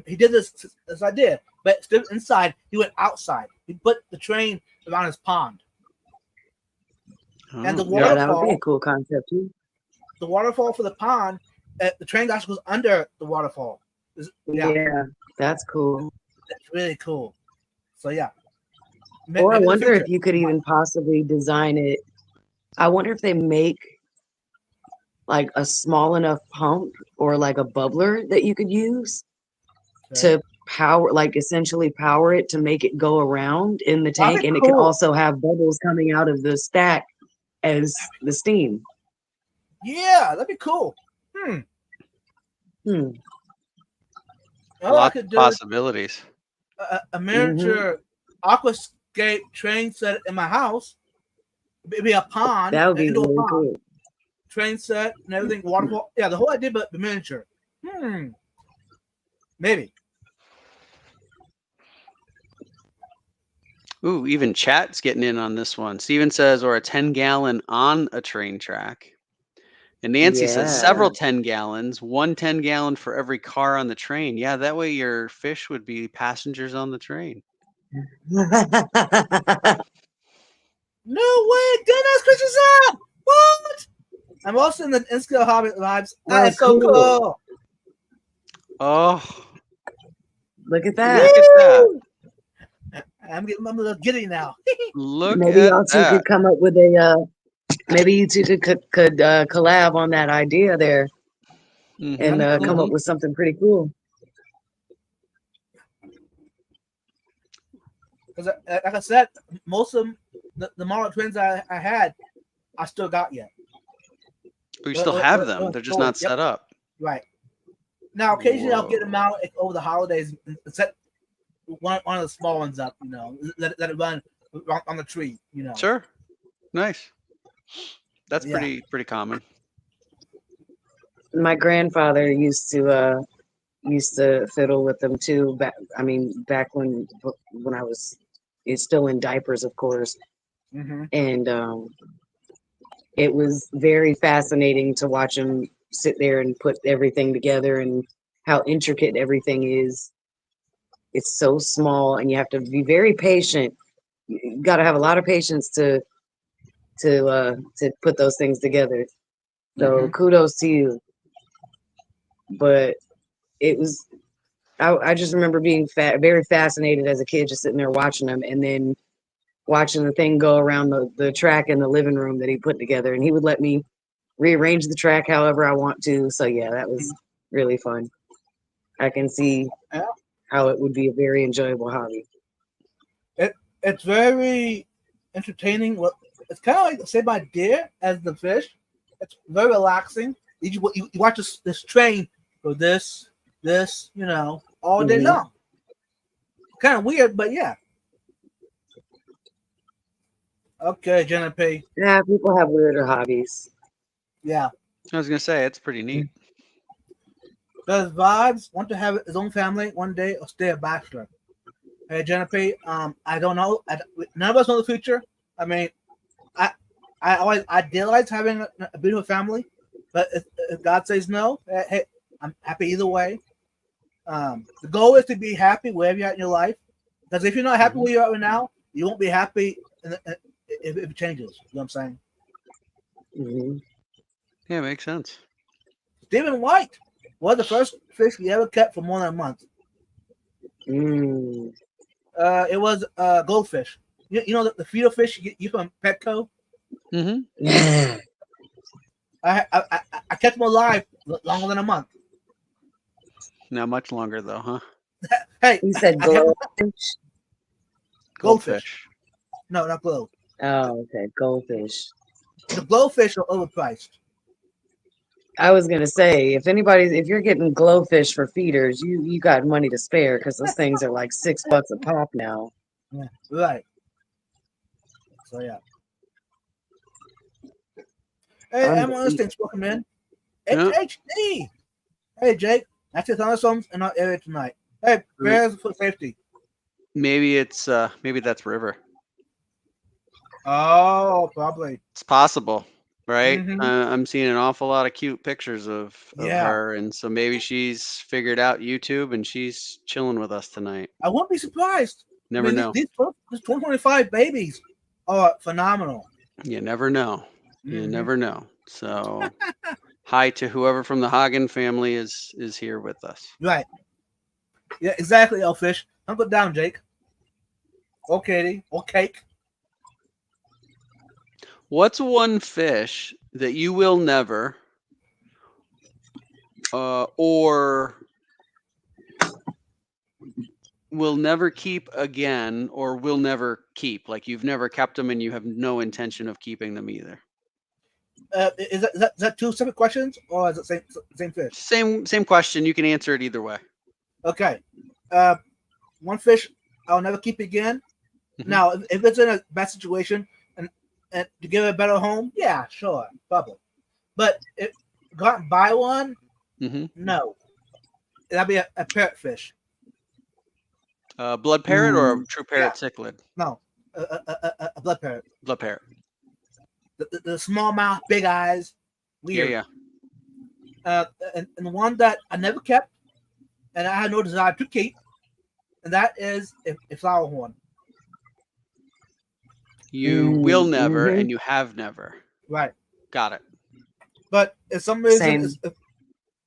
he did this as I did, but instead of inside, he went outside. He put the train around his pond, and the Oh, Yeah, that would be waterfall, a cool concept too. the waterfall for the pond, the train actually goes under the waterfall. Yeah, that's cool. That's really cool. So yeah, Or I maybe in the wonder future. if you could even possibly design it. I wonder if they make like a small enough pump or like a bubbler that you could use Okay. to power, like essentially power it to make it go around in the That'd tank. be And it could cool. also have bubbles coming out of the stack as the steam. Yeah, that'd be cool. Hmm. Oh, I lots could of do possibilities. a miniature aquascape train set in my house. It'd be a pond, That would an be indoor really pond, cool. train set and everything, waterfall. Yeah, the whole idea, but the miniature. Maybe. Ooh, even chat's getting in on this one. Steven says, or a 10-gallon on a train track. And Nancy says Yeah. several 10 gallons, 1 10-gallon for every car on the train. Yeah, that way your fish would be passengers on the train. No way, Dennis Christian's up. What? I'm also in the InScale Hobbit vibes. That Oh, is so cool. cool. Oh, Look at look that. at that. I'm getting a little giddy now. Look Maybe at y'all two that. could come up with a. Maybe you two could collab on that idea there Mhm, and come up mhm. with something pretty cool. Because, like I said, most of the model trains I had, I still got yet. But you still have them. They're just not Yep. set up. Right. Now, occasionally I'll get Whoa. them out over the holidays and set one of the small ones up, let it run on the tree, Sure. Nice. That's Yeah. pretty common. My grandfather used to fiddle with them too. Back when I was still in diapers, of course, Mm-hmm. and it was very fascinating to watch him sit there and put everything together and how intricate everything is. It's so small, and you have to be very patient. You got to have a lot of patience to put those things together. So Mhm. kudos to you. But it was I just remember being very fascinated as a kid, just sitting there watching them, and then watching the thing go around the track in the living room that he put together. And he would let me rearrange the track however I want to. So yeah, that was really fun. I can see Yeah. how it would be a very enjoyable hobby. It's very entertaining. Well, it's kind of like the same idea as the fish. It's very relaxing. You watch this train go this, all day Mhm. long. Kind of weird, but yeah. Okay, Jenna P. Yeah, people have weirder hobbies. Yeah. I was gonna say it's pretty neat. Does Vibes want to have his own family one day or stay a bachelor? Hey, Jenna P. I don't know. None of us know the future. I mean, I always idealize having a beautiful family, but if God says no, hey, I'm happy either way. The goal is to be happy wherever you're at in your life. Because if you're not happy where you're at right now, you won't be happy if it changes. You know what I'm saying? Mhm. Yeah, makes sense. Stephen White was the first fish he ever kept for more than a month. Mm. It was goldfish. You know the feeder fish you get from Petco? Mm-hmm. Yeah. I kept them alive longer than a month. Not much longer though, huh? Hey, You said I kept goldfish? goldfish. No, not glow. Oh, okay, goldfish. The glowfish are overpriced. I was gonna say, if you're getting glowfish for feeders, you got money to spare because those things are like $6 a pop now. Yeah, right. So yeah. Hey, everyone listening, welcome in. Yeah. HHD. Hey, Jake. That's your thunderstorms in our area tonight. Hey, prayers for safety. Maybe that's River. Oh, probably. It's possible, right? Mhm. I'm seeing an awful lot of cute pictures of Yeah. her, and so maybe she's figured out YouTube and she's chilling with us tonight. I wouldn't be surprised. Never know. These 2025 babies are phenomenal. You never know. You Mhm. never know. So, hi to whoever from the Hagen family is here with us. Right. Yeah, exactly, Elfish. Hunker down, Jake. Or Katie. Or Cake. What's one fish that you will never, or will never keep again, or will never keep? Like you've never kept them and you have no intention of keeping them either. Is that two separate questions, or is it same fish? Same question. You can answer it either way. Okay. One fish I'll never keep again. Mhm. Now, if it's in a bad situation and to give it a better home, yeah, sure, probably. But if go out and buy one, no. That'd be a parrotfish. Blood parrot or a true parrot cichlid? No, a blood parrot. Blood parrot. The small mouth, big eyes, weird. Yeah. And the one that I never kept, and I had no desire to keep, and that is a flower horn. You will never, and you have never. Right. Got it. But if some reason,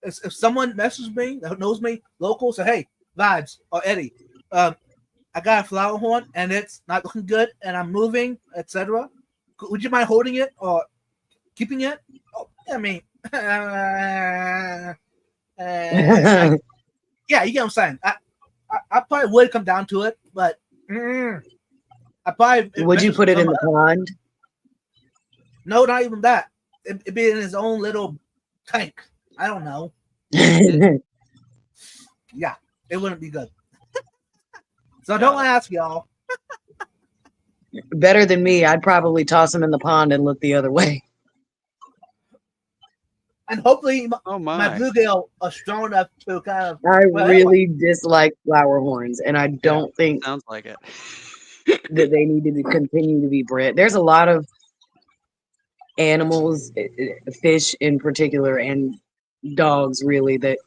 if someone messages me that knows me, local, say, hey, Vibes or Eddie, I got a flower horn and it's not looking good and I'm moving, etc. Would you mind holding it or keeping it? Oh, I mean, yeah, you get what I'm saying. I probably would come down to it, but I probably would you put it in the pond? No, not even that. It'd be in his own little tank. I don't know. Yeah, it wouldn't be good. So don't ask, y'all. Better than me, I'd probably toss him in the pond and look the other way. And hopefully my bluegill are strong enough to kind of... I really dislike flower horns, and I don't think sounds like it. that they need to continue to be bred. There's a lot of animals, fish in particular, and dogs really, that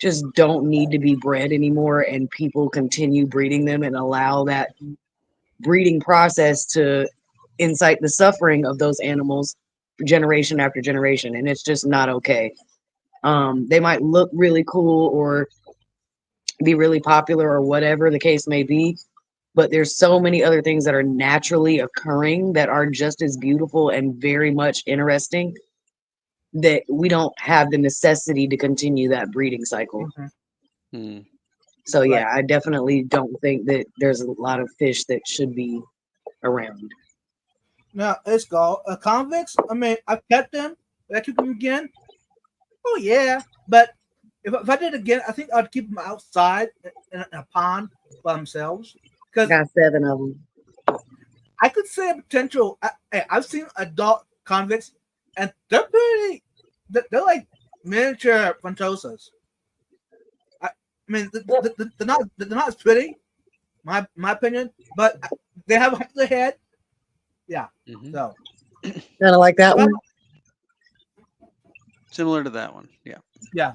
just don't need to be bred anymore, and people continue breeding them and allow that breeding process to incite the suffering of those animals generation after generation, and it's just not okay. They might look really cool or be really popular or whatever the case may be, but there's so many other things that are naturally occurring that are just as beautiful and very much interesting that we don't have the necessity to continue that breeding cycle. So yeah, I definitely don't think that there's a lot of fish that should be around. Now, it's called convicts. I mean, I've kept them. Did I keep them again? Oh, yeah. But if I did it again, I think I'd keep them outside in a pond by themselves. I got 7 of them. I could say a potential. I've seen adult convicts, and they're pretty. They're like miniature Frontosas. I mean, they're not as pretty, my opinion, but they have a hump their head. Yeah. So kind of like that one. Similar to that one. Yeah. Yeah.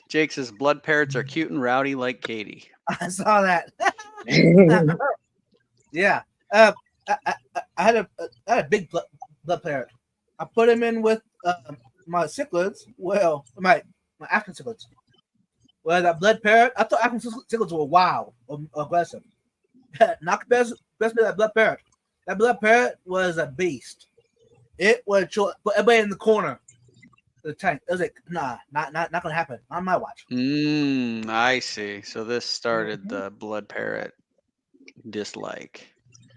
Jake says blood parrots are cute and rowdy like Katie. I saw that. Yeah. I had a big blood parrot. I put him in with my cichlids. Well, my African cichlids. Well, that blood parrot, I thought African cichlids were wild or aggressive. Not best that blood parrot. That blood parrot was a beast. It would put everybody in the corner of the tank. It was like, nah, not gonna happen on my watch. I see. So this started the blood parrot dislike.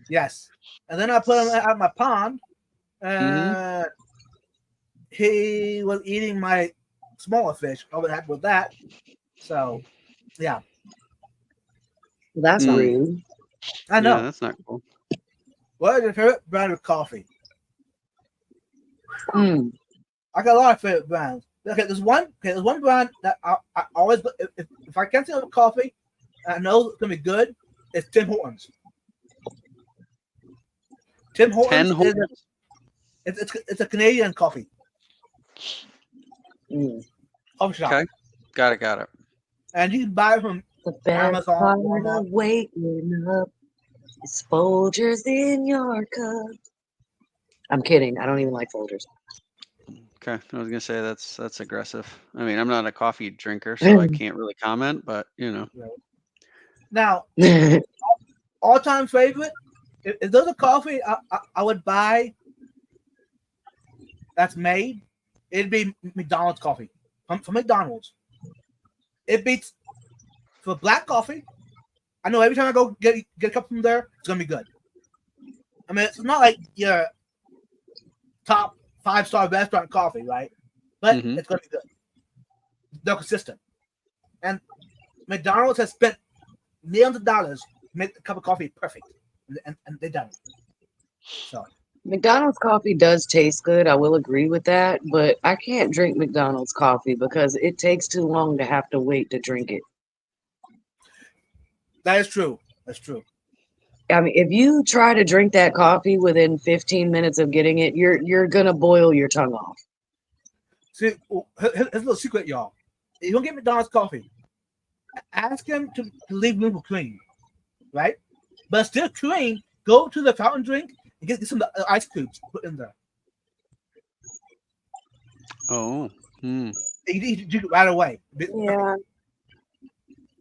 Yes. And then I put him out of my pond, and he was eating my smaller fish. I was happy with that. So, yeah, That's so rude. I Yeah, know. that's not cool. What is your favorite brand of coffee? Mm. I got a lot of favorite brands. Okay, there's one brand that I always if I can't see a coffee, and I know it's gonna be good. It's Tim Hortons. Tim Hortons 10 is holes. it's a Canadian coffee Mm. shop, Okay. Got it. and you can buy it from The best Amazon, part Walmart. of waking up is Folgers in your cup. I'm kidding. I don't even like Folgers. Okay. I was gonna say that's aggressive. I mean, I'm not a coffee drinker, so I can't really comment, but Now, all-time favorite. If there's a coffee I would buy that's made, it'd be McDonald's coffee from McDonald's. It beats for black coffee. I know every time I go get a cup from there, it's gonna be good. I mean, it's not like your top 5-star restaurant coffee, right? But it's gonna be good. They're consistent, and McDonald's has spent millions of dollars to make the cup of coffee perfect, and they done it. So McDonald's coffee does taste good. I will agree with that, but I can't drink McDonald's coffee because it takes too long to have to wait to drink it. that is true. That's true. I mean, if you try to drink that coffee within 15 minutes of getting it, you're gonna boil your tongue off. See, here's a little secret, y'all. If you don't get McDonald's coffee, ask him to leave room for cream, right? But still cream, go to the fountain drink and get some ice cubes put in there. Oh. You need to drink it right away. Yeah.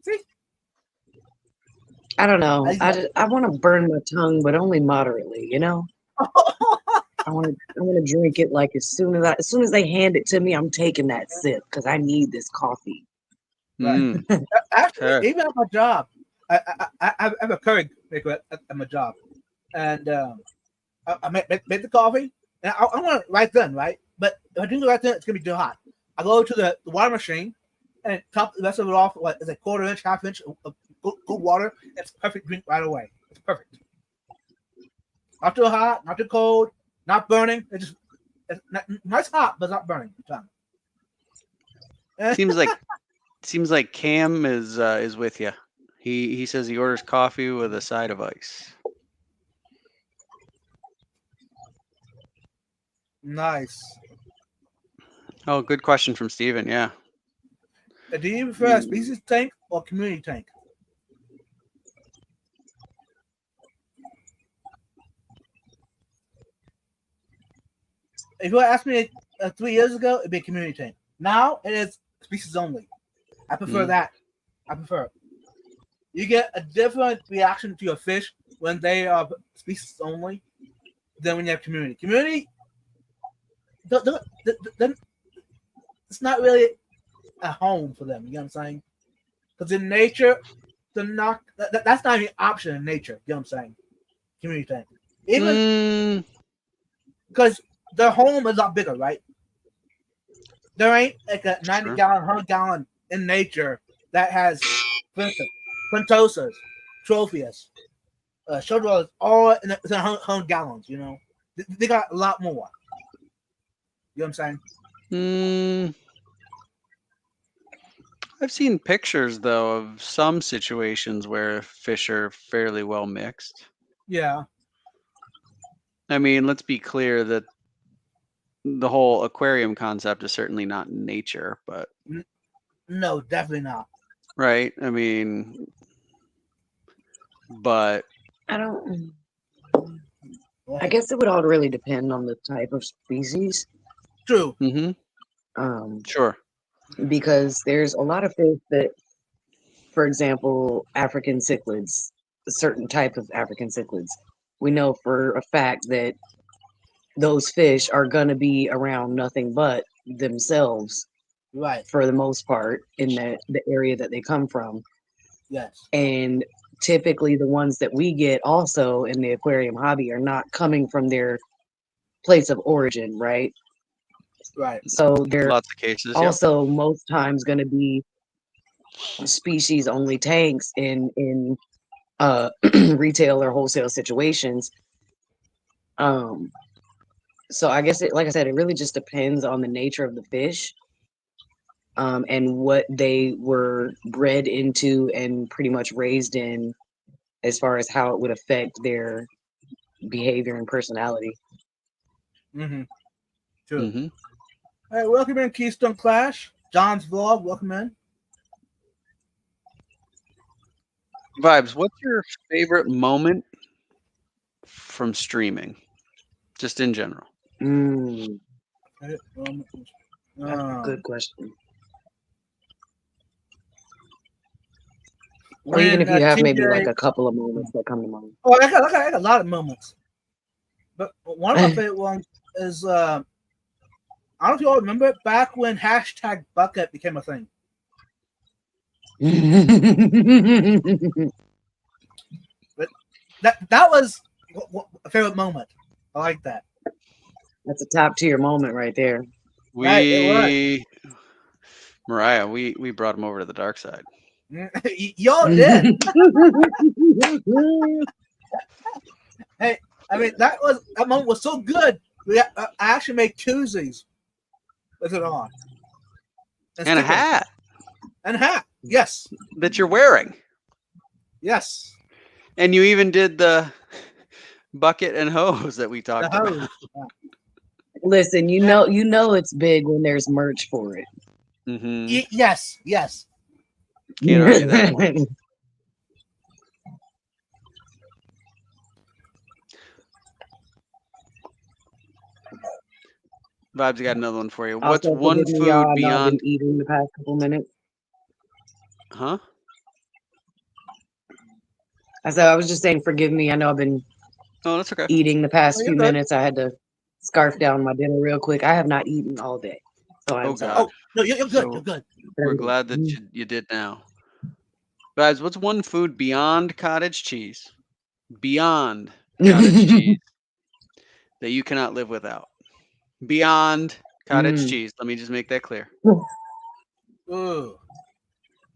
See? I don't know. I want to burn my tongue, but only moderately. You know. I want to drink it like as soon as they hand it to me, I'm taking that sip because I need this coffee. Right. Actually, even at my job, I have a curry maker at my job, and I make the coffee, and I want it right then, right? But if I drink it right then, it's gonna be too hot. I go to the water machine and top the rest of it off. What is a quarter-inch, half-inch of good water? It's perfect drink right away. It's perfect. Not too hot, not too cold, not burning. It's nice hot, but not burning. Seems like Cam is with you. He says he orders coffee with a side of ice. Nice. Oh, good question from Steven. Yeah. Do you prefer a species tank or community tank? If you asked me 3 years ago, it'd be a community tank. Now it is species only. I prefer that. I prefer it. You get a different reaction to your fish when they are species only than when you have community. Community, it's not really a home for them. You know what I'm saying? Because in nature, they're not. That's not even an option in nature. You know what I'm saying? Community tank. Even because their home is not bigger, right? There ain't like a 90-gallon, 100-gallon in nature that has, for instance, Quintosas, Trophius, Showdrows, all in 100 gallons. You know, they got a lot more. You know what I'm saying? I've seen pictures though of some situations where fish are fairly well mixed. Yeah. I mean, let's be clear that the whole aquarium concept is certainly not nature, but no, definitely not. Right? I mean, but I don't. I guess it would all really depend on the type of species. True. Sure. Because there's a lot of fish that, for example, African cichlids, a certain type of African cichlids, we know for a fact that those fish are going to be around nothing but themselves, right, for the most part in the area that they come from. Yes. And typically the ones that we get also in the aquarium hobby are not coming from their place of origin, right? Right. So they're Lots of cases. Yep. also most times going to be species only tanks in retail or wholesale situations. So I guess like I said, it really just depends on the nature of the fish, and what they were bred into and pretty much raised in, as far as how it would affect their behavior and personality. Mm-hmm. True. Mm-hmm. All right, welcome in Keystone Clash. John's vlog, welcome in. Vibes, what's your favorite moment from streaming? Just in general. That's a good question. Or even if you have maybe like a couple of moments that come to mind. Oh, I got a lot of moments. But one of my favorite ones is I don't know if you all remember it, back when #Bucket became a thing. But that was a favorite moment. I like that. That's a top tier moment right there. Mariah, we brought him over to the dark side. Y'all did. Hey, I mean that moment was so good. I actually made koozies with it on. And a hat. And a hat, yes. That you're wearing. Yes. And you even did the bucket and hose that we talked about. Listen, you know it's big when there's merch for it. Mm-hmm. Yes. Can't argue that one. Vibes, I got another one for you. What's Also, one forgive me, food y'all, I've beyond been eating the past couple minutes? Huh? I was just saying, forgive me. I know I've been that's okay. eating the past Oh, few you're good. minutes. I had to scarf down my dinner real quick. I have not eaten all day. So I'm sorry. God. Oh, no, you're good. So You're good. We're glad that you did now. Guys, what's one food beyond cottage cheese? Beyond cottage cheese that you cannot live without? Beyond cottage cheese. Let me just make that clear. Ooh.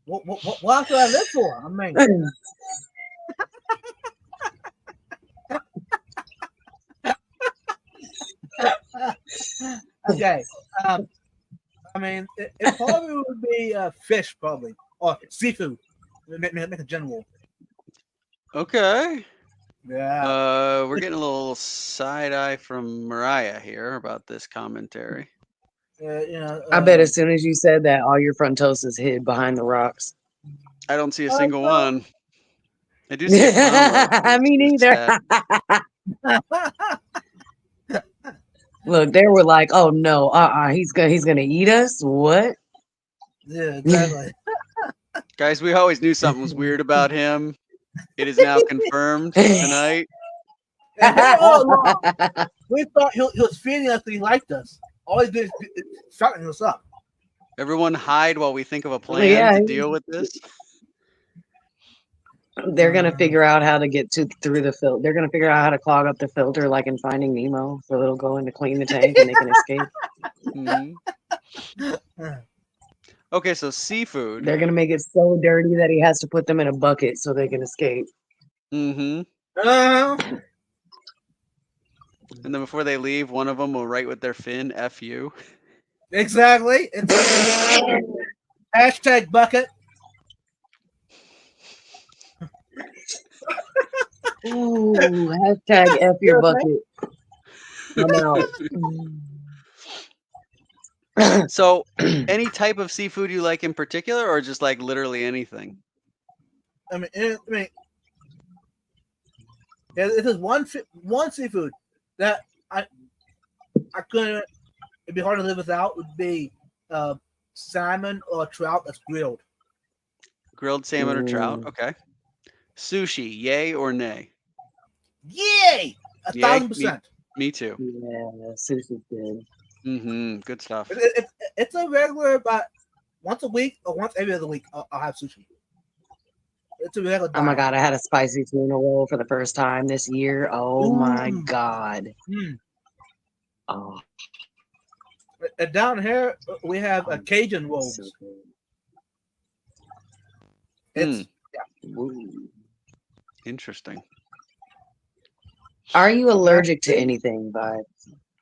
What else do I live for? I mean, okay. I mean, it probably would be fish, probably, or seafood. Make a general. Okay. Yeah. We're getting a little side eye from Mariah here about this commentary. I bet as soon as you said that, all your frontosas hid behind the rocks. I don't see a single one. I do see a crown. Me neither. Look, they were like, "Oh no, he's gonna eat us." What? Yeah, exactly. Guys, we always knew something was weird about him. It is now confirmed tonight. We thought he was feeding us, but he liked us. All he did is shutting us up. Everyone hide while we think of a plan to deal with this. They're gonna figure out how to get through the filter. They're gonna figure out how to clog up the filter, like in Finding Nemo, so it'll go in to clean the tank and they can escape. Mm-hmm. Okay, so seafood. They're gonna make it so dirty that he has to put them in a bucket so they can escape. Mm-hmm. And then before they leave, one of them will write with their fin, F you. Exactly. #Bucket. Ooh, #F your bucket. I'm out. So, any type of seafood you like in particular, or just like literally anything? I mean, if there's one seafood that I couldn't, it'd be hard to live without, would be salmon or trout that's grilled. Grilled salmon or trout, okay. Sushi, yay or nay? Yay! 1,000%. Me too. Yeah, sushi's good. Mm-hmm. Good stuff. It's a regular, about once a week or once every other week, I'll have sushi. It's a regular diet. Oh my god, I had a spicy tuna roll for the first time this year. Oh my god. Oh, And down here we have a Cajun so rolls. good. It's Ooh. Interesting. Are you allergic to anything, Vibe?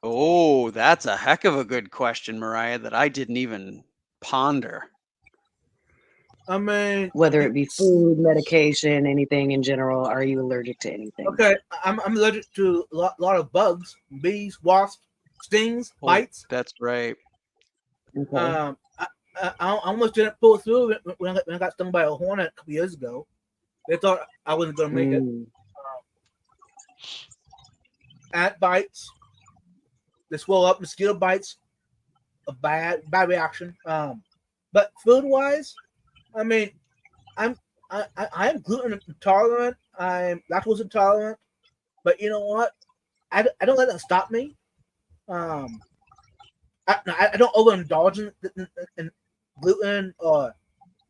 Oh, that's a heck of a good question, Mariah, that I didn't even ponder. I mean, Whether it be food, medication, anything in general, are you allergic to anything? okay, I'm allergic to a lot of bugs, bees, wasps, stings, Oh, bites. that's right. Okay. I almost didn't pull through when I got stung by a hornet a couple years ago. They thought I wasn't going to make it. Mm. Ant bites, they swell up. Mosquito bites, a bad reaction. But food wise, I mean, I'm gluten intolerant. I'm lactose intolerant. But you know what? I don't let that stop me. I don't overindulge in gluten or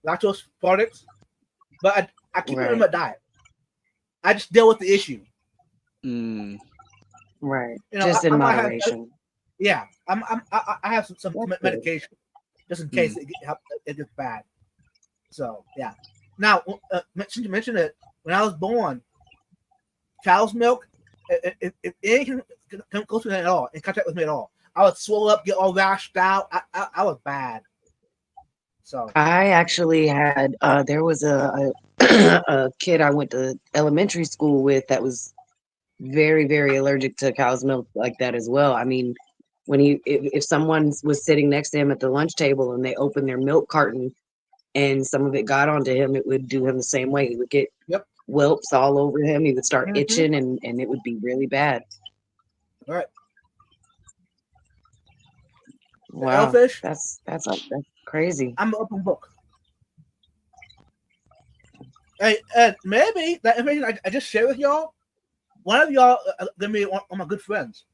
lactose products, but I keep it in my diet. I just deal with the issue. Mm. Right. You know, Just in I might have- moderation. Yeah, I have some That's good. medication just in case it gets bad. So yeah. Now, since you mentioned it, when I was born, cow's milk, if anything can go through that at all, in contact with me at all, I would swell up, get all rashed out. I was bad. So I actually had there was a a kid I went to elementary school with that was very, very allergic to cow's milk like that as well. I mean, when if someone was sitting next to him at the lunch table and they opened their milk carton and some of it got onto him, it would do him the same way. He would get whelps all over him. He would start itching and it would be really bad. all right. Wow. Elfish, That's crazy. I'm an open book. Hey, maybe that information I just shared with y'all, one of y'all gonna be one of my good friends.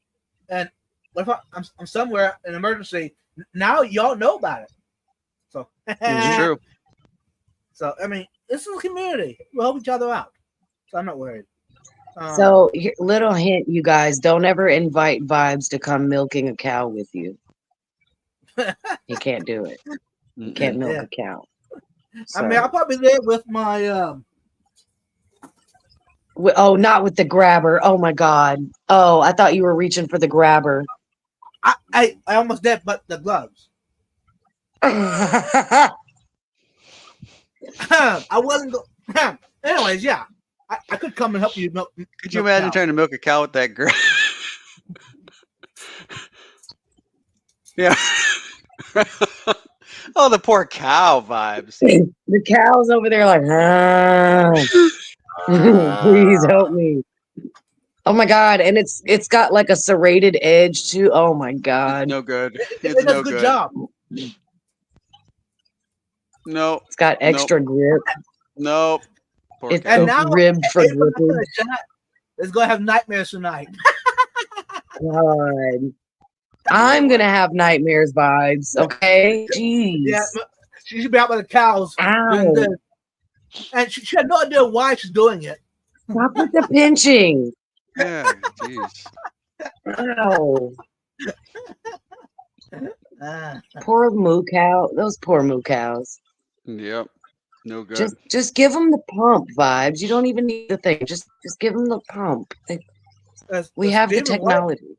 And what if I'm somewhere in an emergency? Now y'all know about it. So It's true. So I mean, this is a community. We'll help each other out. So I'm not worried. So, little hint, you guys, don't ever invite Vibes to come milking a cow with you. He can't do it. He can't milk a cow. I mean, I'll probably be there with my. Oh, not with the grabber. Oh my God. Oh, I thought you were reaching for the grabber. I almost did, but the gloves. I wasn't. Anyways, yeah, I could come and help you milk. Could you imagine trying to milk a cow with that girl? Yeah. Oh, the poor cow vibes. The cow's over there like, please help me. Oh my God. And it's got like a serrated edge too. Oh my God. No good. It It's does no a good good. job. No. It's got extra grip. Nope. Poor It's cow. now, ribbed for gripping. Let's go have nightmares tonight. God. I'm gonna have nightmares vibes, okay? Jeez. Yeah, she should be out by the cows. Ow. And she had no idea why she's doing it. Stop with the pinching. Yeah, jeez. Ow. Poor moo cow. Those poor moo cows. Yep. No good. Just give them the pump vibes. You don't even need the thing. Just give them the pump. We have the technology.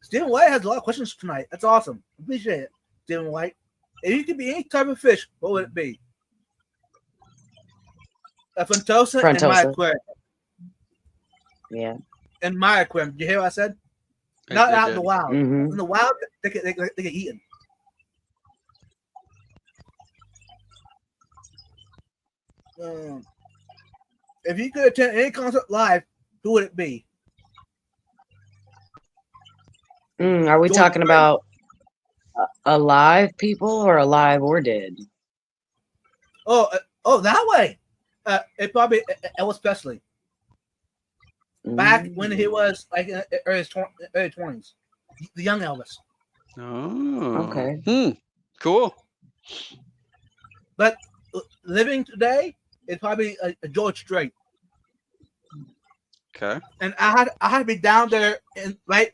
Stephen White has a lot of questions tonight. That's awesome. Appreciate it, Stephen White. If you could be any type of fish, what would it be? A Frontosa in my aquarium. Yeah. In my aquarium. Did you hear what I said? Not out in the wild. Mm-hmm. In the wild, they get eaten. If you could attend any concert live, who would it be? Are we talking about alive people or alive or dead? Oh, that way. It probably Elvis Presley. Back when he was like in early 20s, the young Elvis. Oh, okay. Cool. But living today, it's probably a George Strait. Okay. and I had to be down there and right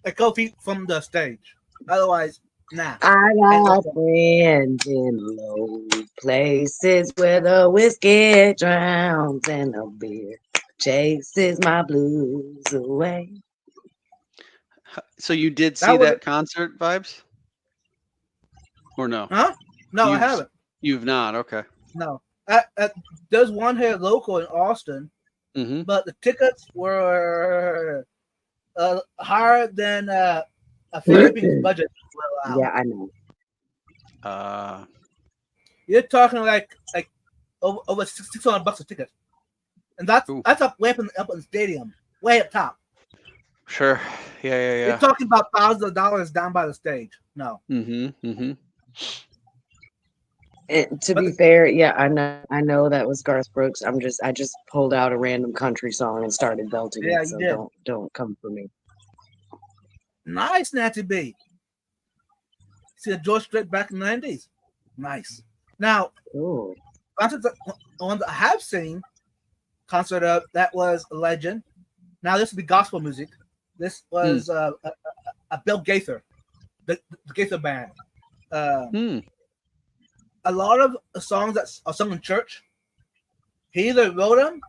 a couple feet from the stage. Otherwise, nah. I Ain't no got fun. friends in low places where the whiskey drowns and the beer chases my blues away. So you did see That was that concert vibes? Or no? huh? No, I You've haven't. you've not. Okay. No. There's one here local in Austin, Mm-hmm. but the tickets were higher than a Philippines budget will allow. Yeah, I know. You're talking like over $600 a ticket, and that's Ooh. up way up in the stadium, way up top. Sure. Yeah. You're talking about thousands of dollars down by the stage. No, Mm-hmm. And to But be fair, yeah, I know that was Garth Brooks. I just pulled out a random country song and started belting yeah, it. you So did. don't come for me. Nice, Nancy B. See a George Strait back in the 90s. Nice. Now, Ooh. concerts one that I have seen concert of that was a legend. Now this would be gospel music. This was a Bill Gaither, the Gaither band. A lot of the songs that are sung in church, he either wrote them,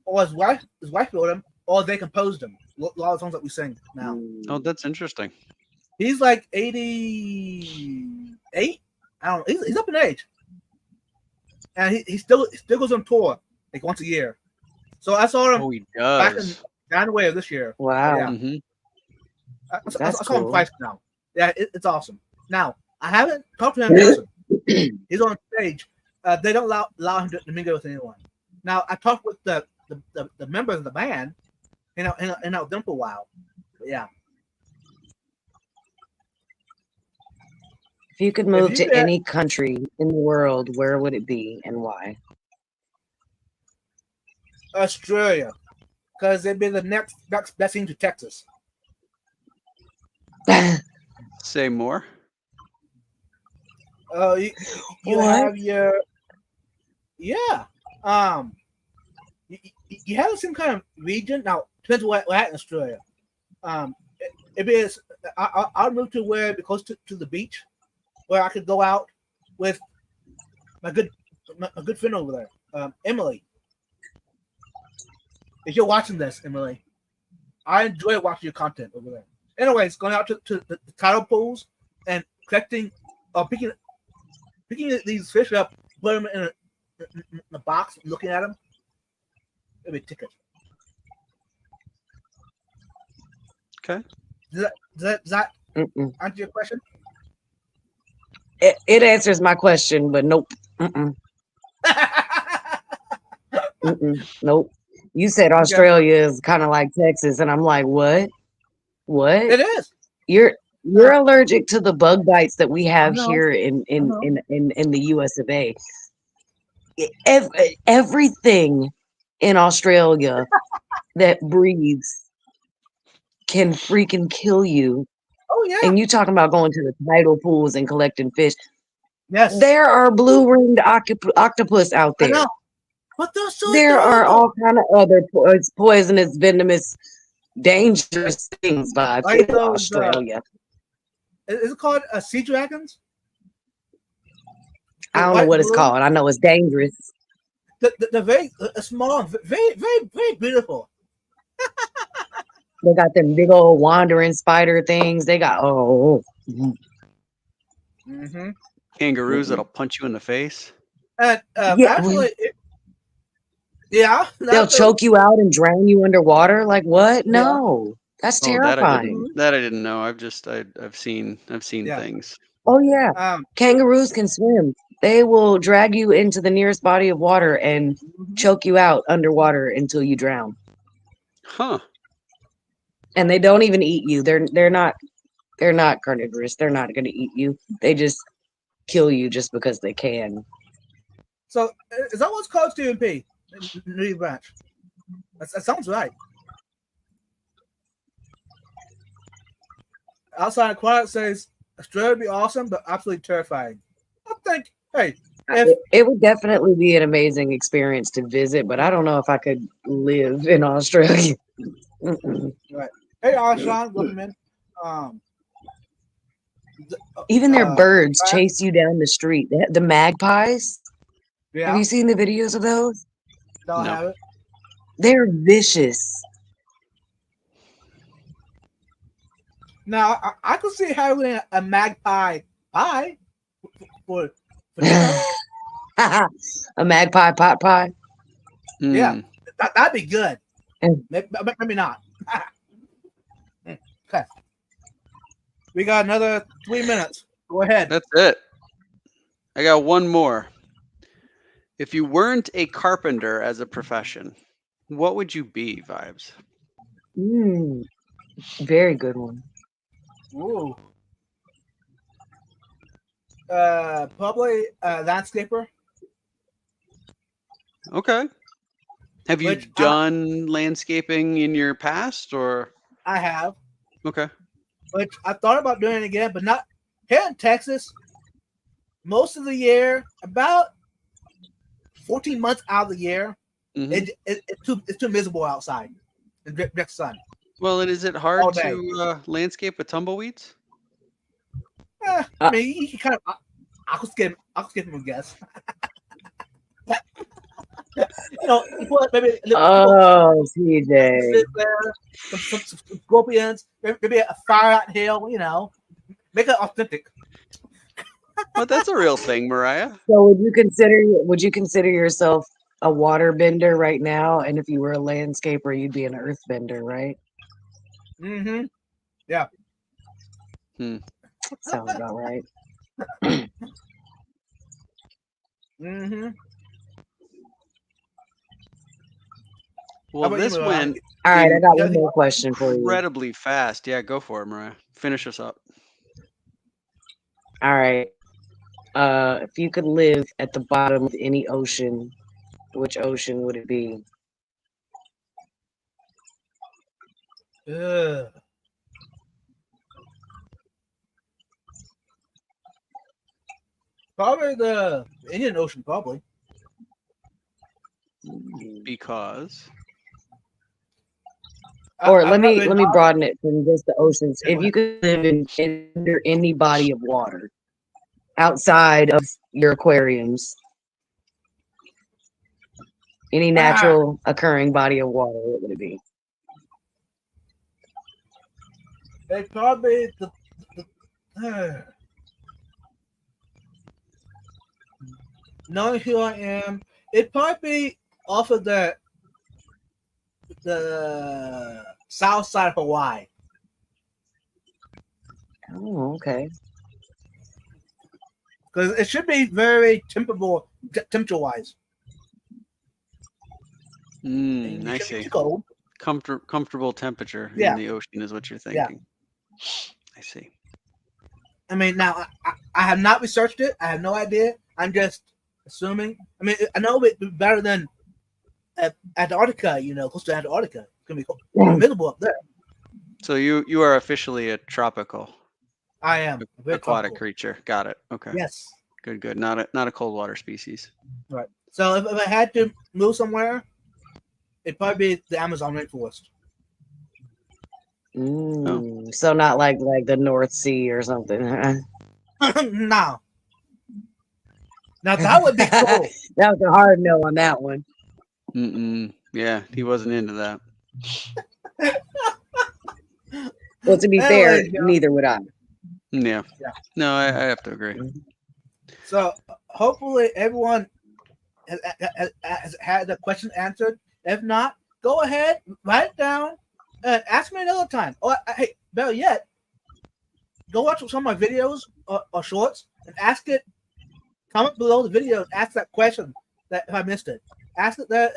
or his wife wrote them, or they composed them. A lot of songs that we sing now. Oh, that's interesting. He's like 88. I don't know. He's up in age, and he still goes on tour like once a year. So I saw him He back in does. January of this year. Wow. Yeah. Mm-hmm. I That's saw him cool. twice now. Yeah, it's awesome. Now I haven't talked to him in person. He's on stage. They don't allow him to mingle with anyone. Now I talked with the members of the band, and out them for a while. But yeah, If you could move you to could- any country in the world, where would it be and why? Australia, because they'd be the next best thing to Texas. Say more. You What? have your you have the same kind of region. Now depends what in Australia. If it's I'll move to where it goes to the beach, where I could go out with my good friend over there, Emily. If you're watching this, Emily, I enjoy watching your content over there. Anyways, going out to the tidal pools and collecting or picking these fish up, put them in a box, looking at them. It'd be a ticket. Okay. Does that Mm-mm. answer your question? It answers my question, but nope. Mm-mm. Nope. You said Australia is kind of like Texas, and I'm like, what? What? It is. You're allergic to the bug bites that we have know. here in know. the US of A. Everything in Australia that breathes can freaking kill you. Oh yeah. And you talking about going to the tidal pools and collecting fish. Yes. There are blue-ringed octopus out I there. know. But they're so There are adorable. all kind of other poisonous, venomous, dangerous things by Like those, Australia. Is it called sea dragons? I don't know what it's called. I know it's dangerous. They're very small, very, very, very beautiful. They got them big old wandering spider things. They got Mm-hmm. Kangaroos that'll punch you in the face. And Yeah, actually, they'll choke you out and drown you underwater. Like what? Yeah. No, that's Oh, that I terrifying. didn't. That I didn't know. I've seen Yeah. things. Oh yeah, kangaroos can swim. They will drag you into the nearest body of water and choke you out underwater until you drown. Huh. And they don't even eat you. They're not carnivorous. They're not going to eat you. They just kill you just because they can. So is that what's called TMP? New Branch. That sounds right. Outside Quiet says Australia would be awesome, but absolutely terrifying. I think, hey, It would definitely be an amazing experience to visit, but I don't know if I could live in Australia. Mm-mm. Hey, Arshawn, welcome in. Um, Even their birds Brad? chase you down the street. The magpies. Yeah, Have you seen the videos of those? don't No. have it. They're vicious. Now, I could see having a magpie pie for dinner. A magpie pot pie. Yeah. Mm. That'd be good. Mm. Maybe not. Okay. We got another 3 minutes. Go ahead. That's it. I got one more. If you weren't a carpenter as a profession, what would you be, Vibes? Very good one. Ooh. Probably a landscaper. Okay. Have you Which done landscaping in your past, or? I have, Okay. which I thought about doing it again, but not here in Texas. Most of the year, about 14 months out of the year, Mhm. it's too miserable outside in direct sun. Well, and is it All hard day. to landscape with tumbleweeds? I mean, you can kind of. I could skip him, I guess. You put maybe a little Oh, CJ. some scorpions, maybe a fire out hill. Make it authentic. But that's a real thing, Mariah. So would you consider yourself a water bender right now? And if you were a landscaper, you'd be an earth bender, right? Mm-hmm. Sounds about right. Mm-hmm. Well, this went All right, I got Yeah, one more question for you. incredibly fast. Yeah, go for it, Mariah. Finish us up. All right. If you could live at the bottom of any ocean, which ocean would it be? Ugh. Probably the Indian Ocean, probably. Because Or I'm let not me really broaden it from just the oceans. Yeah, If go you could live under any body of water outside of your aquariums, any natural occurring body of water, what would it be? It's probably knowing who I am, it'd probably be off of the south side of Hawaii. Oh, okay. Because it should be very temperature-wise. I It should be see. cold. Comfortable temperature Yeah. in the ocean is what you're Yeah. thinking. I see. I mean, now I have not researched it. I have no idea. I'm just assuming. I mean, I know it better than Antarctica. Close to Antarctica. It's gonna be cold. Miserable up there. So you are officially a tropical I am very aquatic tropical. creature. Got it. Okay. Yes. Good. Not a cold water species. Right. So if I had to move somewhere, it'd probably be the Amazon rainforest. So not like the North Sea or something. No. Now that would be cool. That was a hard no on that one. Yeah, he wasn't into that. Well, to be fair, neither would I. Yeah. No, I have to agree. So hopefully everyone has had the question answered. If not, go ahead, write it down, and ask me another time. Or hey, better yet, go watch some of my videos or shorts and ask it. Comment below the video and ask that question that if I missed it. Ask it there,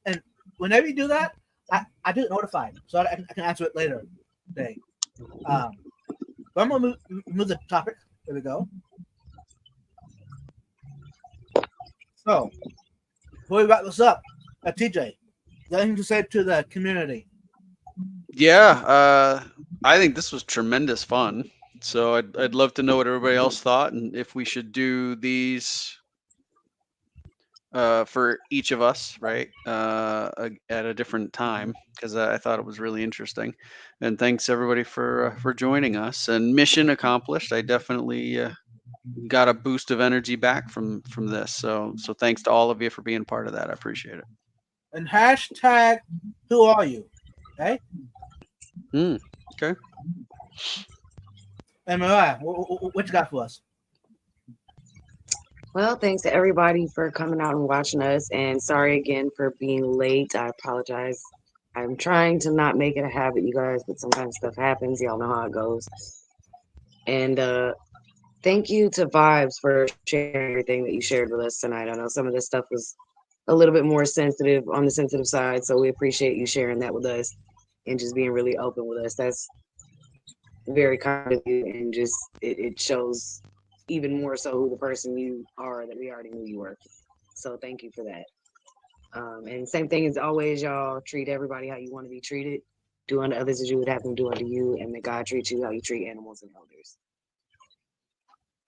and whenever you do that, I do it notified so I can answer it later today. But I'm gonna move the topic. There we go. So, before we wrap this up, TJ, anything to say to the community? Yeah, I think this was tremendous fun. So I'd love to know what everybody else thought and if we should do these for each of us, right? At a different time, because I thought it was really interesting. And thanks everybody for joining us. And mission accomplished. I definitely got a boost of energy back from this. So thanks to all of you for being part of that. I appreciate it. And hashtag who are you? Okay. Okay. And Mariah, what you got for us? Well, thanks to everybody for coming out and watching us. And sorry again for being late. I apologize. I'm trying to not make it a habit, you guys, but sometimes stuff happens. Y'all know how it goes. And thank you to Vibes for sharing everything that you shared with us tonight. I know some of this stuff was a little bit more sensitive on the sensitive side, so we appreciate you sharing that with us and just being really open with us. That's very kind of you, and just it shows even more so who the person you are that we already knew you were. So thank you for that. And same thing as always, y'all treat everybody how you want to be treated. Do unto others as you would have them do unto you, and may God treat you how you treat animals and elders.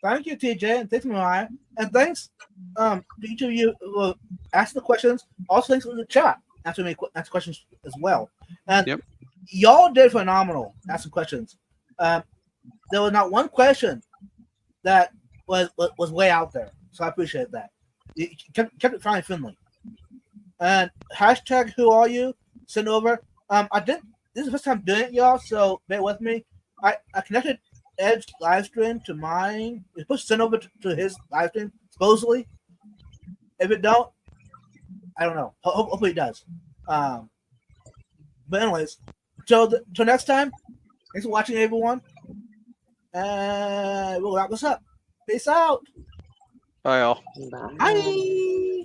Thank you, TJ, and thanks, Mariah, and thanks to each of you who asked the questions. Also, thanks for the chat answer questions as well. And y'all did phenomenal asking questions. There was not one question that was way out there, so I appreciate that. You kept it fine, friendly. And hashtag who are you? Send over. I did. This is the first time doing it, y'all. So bear with me. I connected Ed's live stream to mine. It's supposed to send over to his live stream, supposedly. If it don't, I don't know. Hopefully it does. But anyways, till next time, thanks for watching, everyone. And we'll wrap this up. Peace out. Bye, all. Bye. Bye.